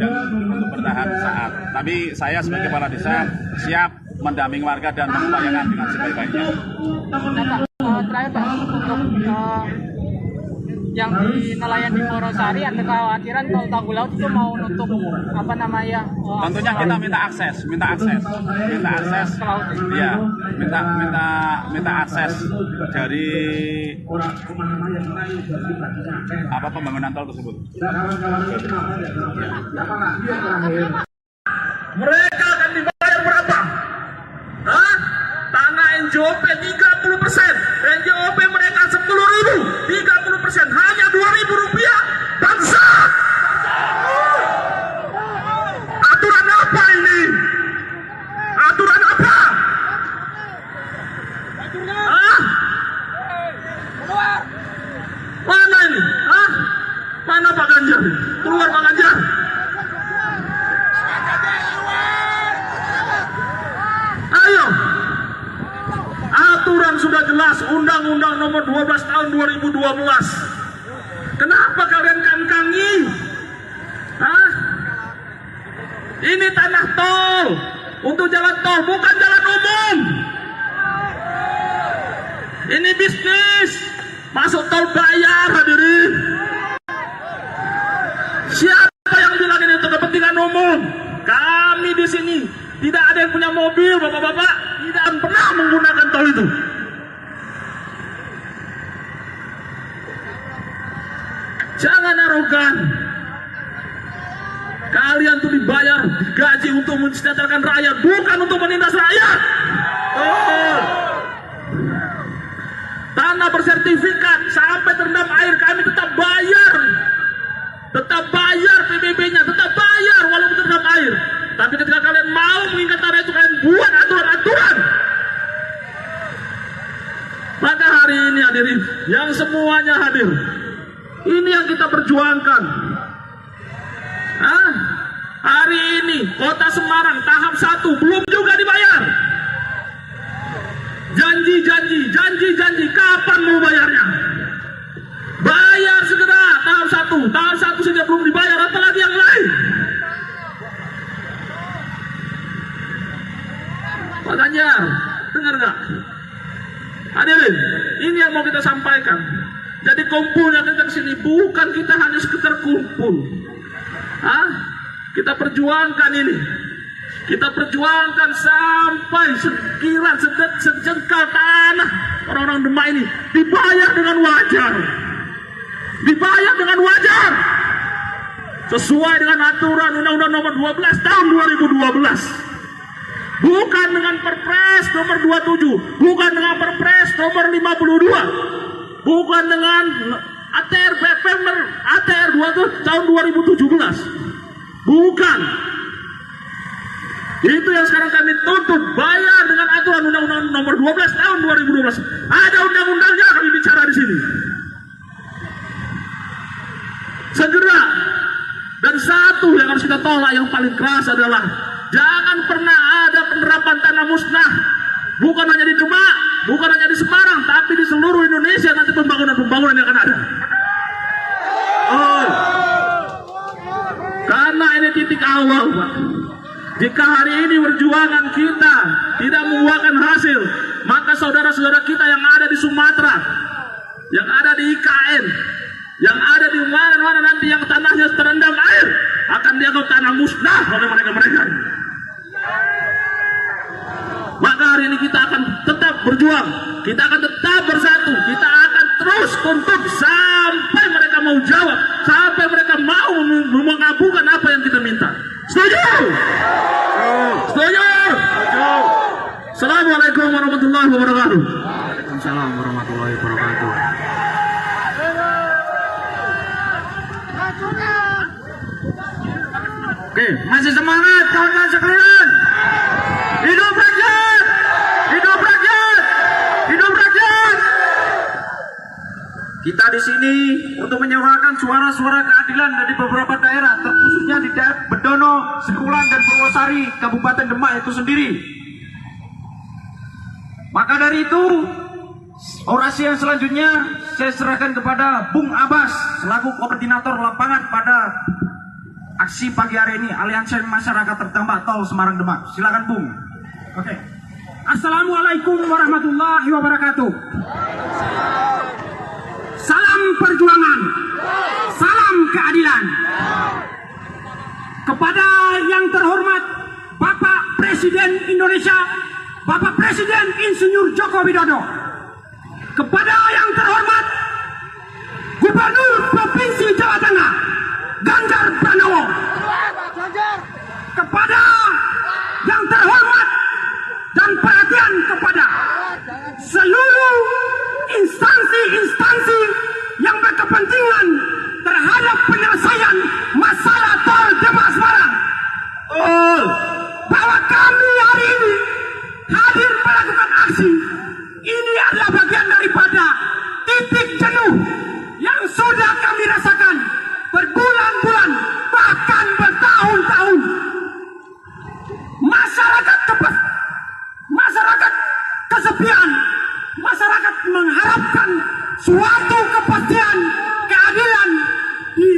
dan untuk bertahan saat. Tapi saya sebagai kepala desa siap mendampingi warga dan mengupayakan dengan sebaik-baiknya. Nah, Pak, terakhir Pak, untuk yang di nelayan di Morosari ada kekhawatiran tol Tanggul Laut itu mau nutup Tentunya kita minta akses ke laut. Ya, minta akses dari pembangunan tol tersebut. Mereka akan dibayar berapa? Hah? Tanah NJOP 30%, NJOP mereka 10.000, 30%, hanya 2.000 rupiah. Bangsa! Aturan apa ini? Aturan apa? Hah? Mana ini? Hah? Mana Pak Ganjar? Keluar Pak Ganjar. tahun 2012. Kenapa kalian kangkangi? Hah? Ini tanah tol untuk jalan tol, bukan jalan umum. Ini bisnis, masuk tol bayar, hadirin. Siapa yang bilang ini untuk kepentingan umum? Kami di sini tidak ada yang punya mobil, bapak-bapak, tidak pernah menggunakan tol itu. Jangan arogan. Kalian tuh dibayar, digaji untuk mensejahterakan rakyat, bukan untuk menindas rakyat. Oh. Tanah bersertifikat sampai terendam air kami tetap bayar. Tetap bayar PBB-nya, tetap bayar walaupun terendam air. Tapi ketika kalian mau mengingat tanah itu, kalian buat aturan-aturan. Maka hari ini hadirin, yang semuanya hadir, ini yang kita perjuangkan. Hari ini Kota Semarang tahap 1 belum juga dibayar. Janji, kapan mau bayarnya? Bayar segera tahap 1. Tahap 1 saja belum dibayar, apalagi yang lain. Pak Ganjar, dengar nggak? Hadirin, ini yang mau kita sampaikan. Jadi kumpulnya kita kesini bukan kita hanya sekedar kumpul. Kita perjuangkan ini. Kita perjuangkan sampai sekiran sejengkal tanah orang-orang Demak ini dibayar dengan wajar. Dibayar dengan wajar. Sesuai dengan aturan Undang-Undang Nomor 12 tahun 2012. Bukan dengan Perpres Nomor 27, bukan dengan Perpres Nomor 52. Bukan dengan ATR BPM ATR 2 tahun 2017. Bukan. Itu yang sekarang kami tuntut, bayar dengan aturan Undang-Undang Nomor 12 tahun 2012. Ada undang-undangnya, kami bicara di sini. Segera. Dan satu yang harus kita tolak yang paling keras adalah jangan pernah ada penerapan tanah musnah. Bukan hanya di Demak, bukan hanya di Semarang, tapi di seluruh Indonesia nanti pembangunan-pembangunan yang akan ada. Oh. Karena ini titik awal, Pak. Jika hari ini perjuangan kita tidak membuahkan hasil, maka saudara-saudara kita yang ada di Sumatera, yang ada di IKN, yang ada di mana-mana nanti yang tanahnya terendam air, akan dianggap tanah musnah oleh mereka-mereka. Maka hari ini kita akan tetap berjuang, kita akan tetap bersatu, kita akan terus tuntut sampai mereka mau jawab, sampai mereka mau mengabulkan apa yang kita minta. Setuju? Setuju? Assalamualaikum warahmatullahi wabarakatuh. Waalaikumsalam warahmatullahi wabarakatuh. Oke, masih semangat kawan-kawan sekalian. Hidup rakyat! Hidup rakyat! Hidup rakyat! Kita di sini untuk menyuarakan suara-suara keadilan dari beberapa daerah, terkhususnya di daerah Bedono, Sikulan, dan Purwosari, Kabupaten Demak itu sendiri. Maka dari itu, orasi yang selanjutnya saya serahkan kepada Bung Abbas selaku koordinator lapangan pada aksi pagi hari ini Aliansi Masyarakat Terdampak Tol Semarang Demak. Silakan Bung. Oke. Assalamualaikum warahmatullahi wabarakatuh. Salam perjuangan. Salam keadilan. Kepada yang terhormat Bapak Presiden Indonesia, Bapak Presiden Insinyur Joko Widodo. Kepada yang terhormat Gubernur Provinsi Jawa Tengah, Ganjar Pranowo. Kepada yang terhormat dan perhatian kepada seluruh instansi-instansi yang berkepentingan terhadap penyelesaian masalah tol Demak Semarang. Bahwa kami hari ini hadir melakukan aksi ini suatu kepastian keadilan di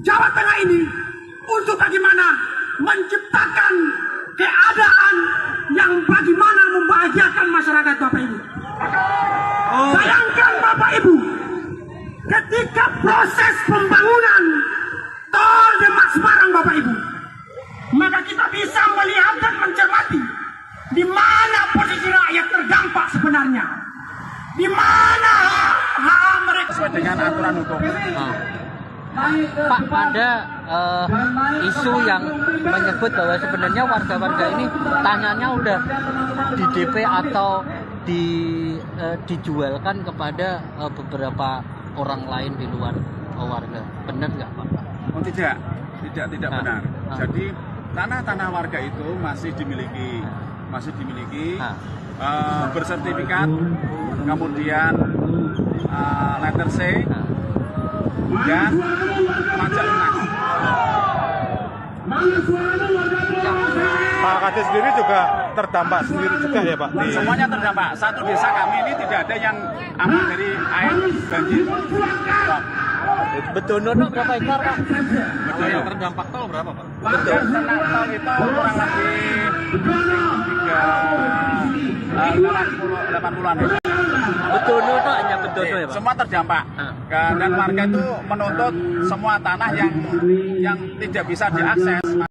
Jawa Tengah ini untuk bagaimana menciptakan keadaan yang bagaimana membahagiakan masyarakat Bapak Ibu. Bayangkan Bapak Ibu, ketika proses pembangunan tol Demak Semarang Bapak Ibu, maka kita bisa melihat dan mencermati di mana posisi rakyat terdampak sebenarnya, di mana hak mereka Sesuai dengan aturan hukum. Pak, ada isu yang menyebut bahwa sebenarnya warga-warga ini tanahnya udah di DP atau dijualkan kepada beberapa orang lain di luar warga. Benar nggak, Pak? Oh tidak benar. Jadi tanah-tanah warga itu masih dimiliki, bersertifikat, kemudian letter C dan pajak lunas. Pak Kadis sendiri juga terdampak sendiri juga ya Pak? Semuanya terdampak. Satu desa kami ini tidak ada yang aman dari air banjir. Betul, berapa hektar, Pak? Betul, yang terdampak tol berapa Pak? Betul. Tol itu kurang lebih 80-an. Betul, hanya betul ya, Pak? Semua terdampak. Dan warga itu menuntut semua tanah yang tidak bisa diakses.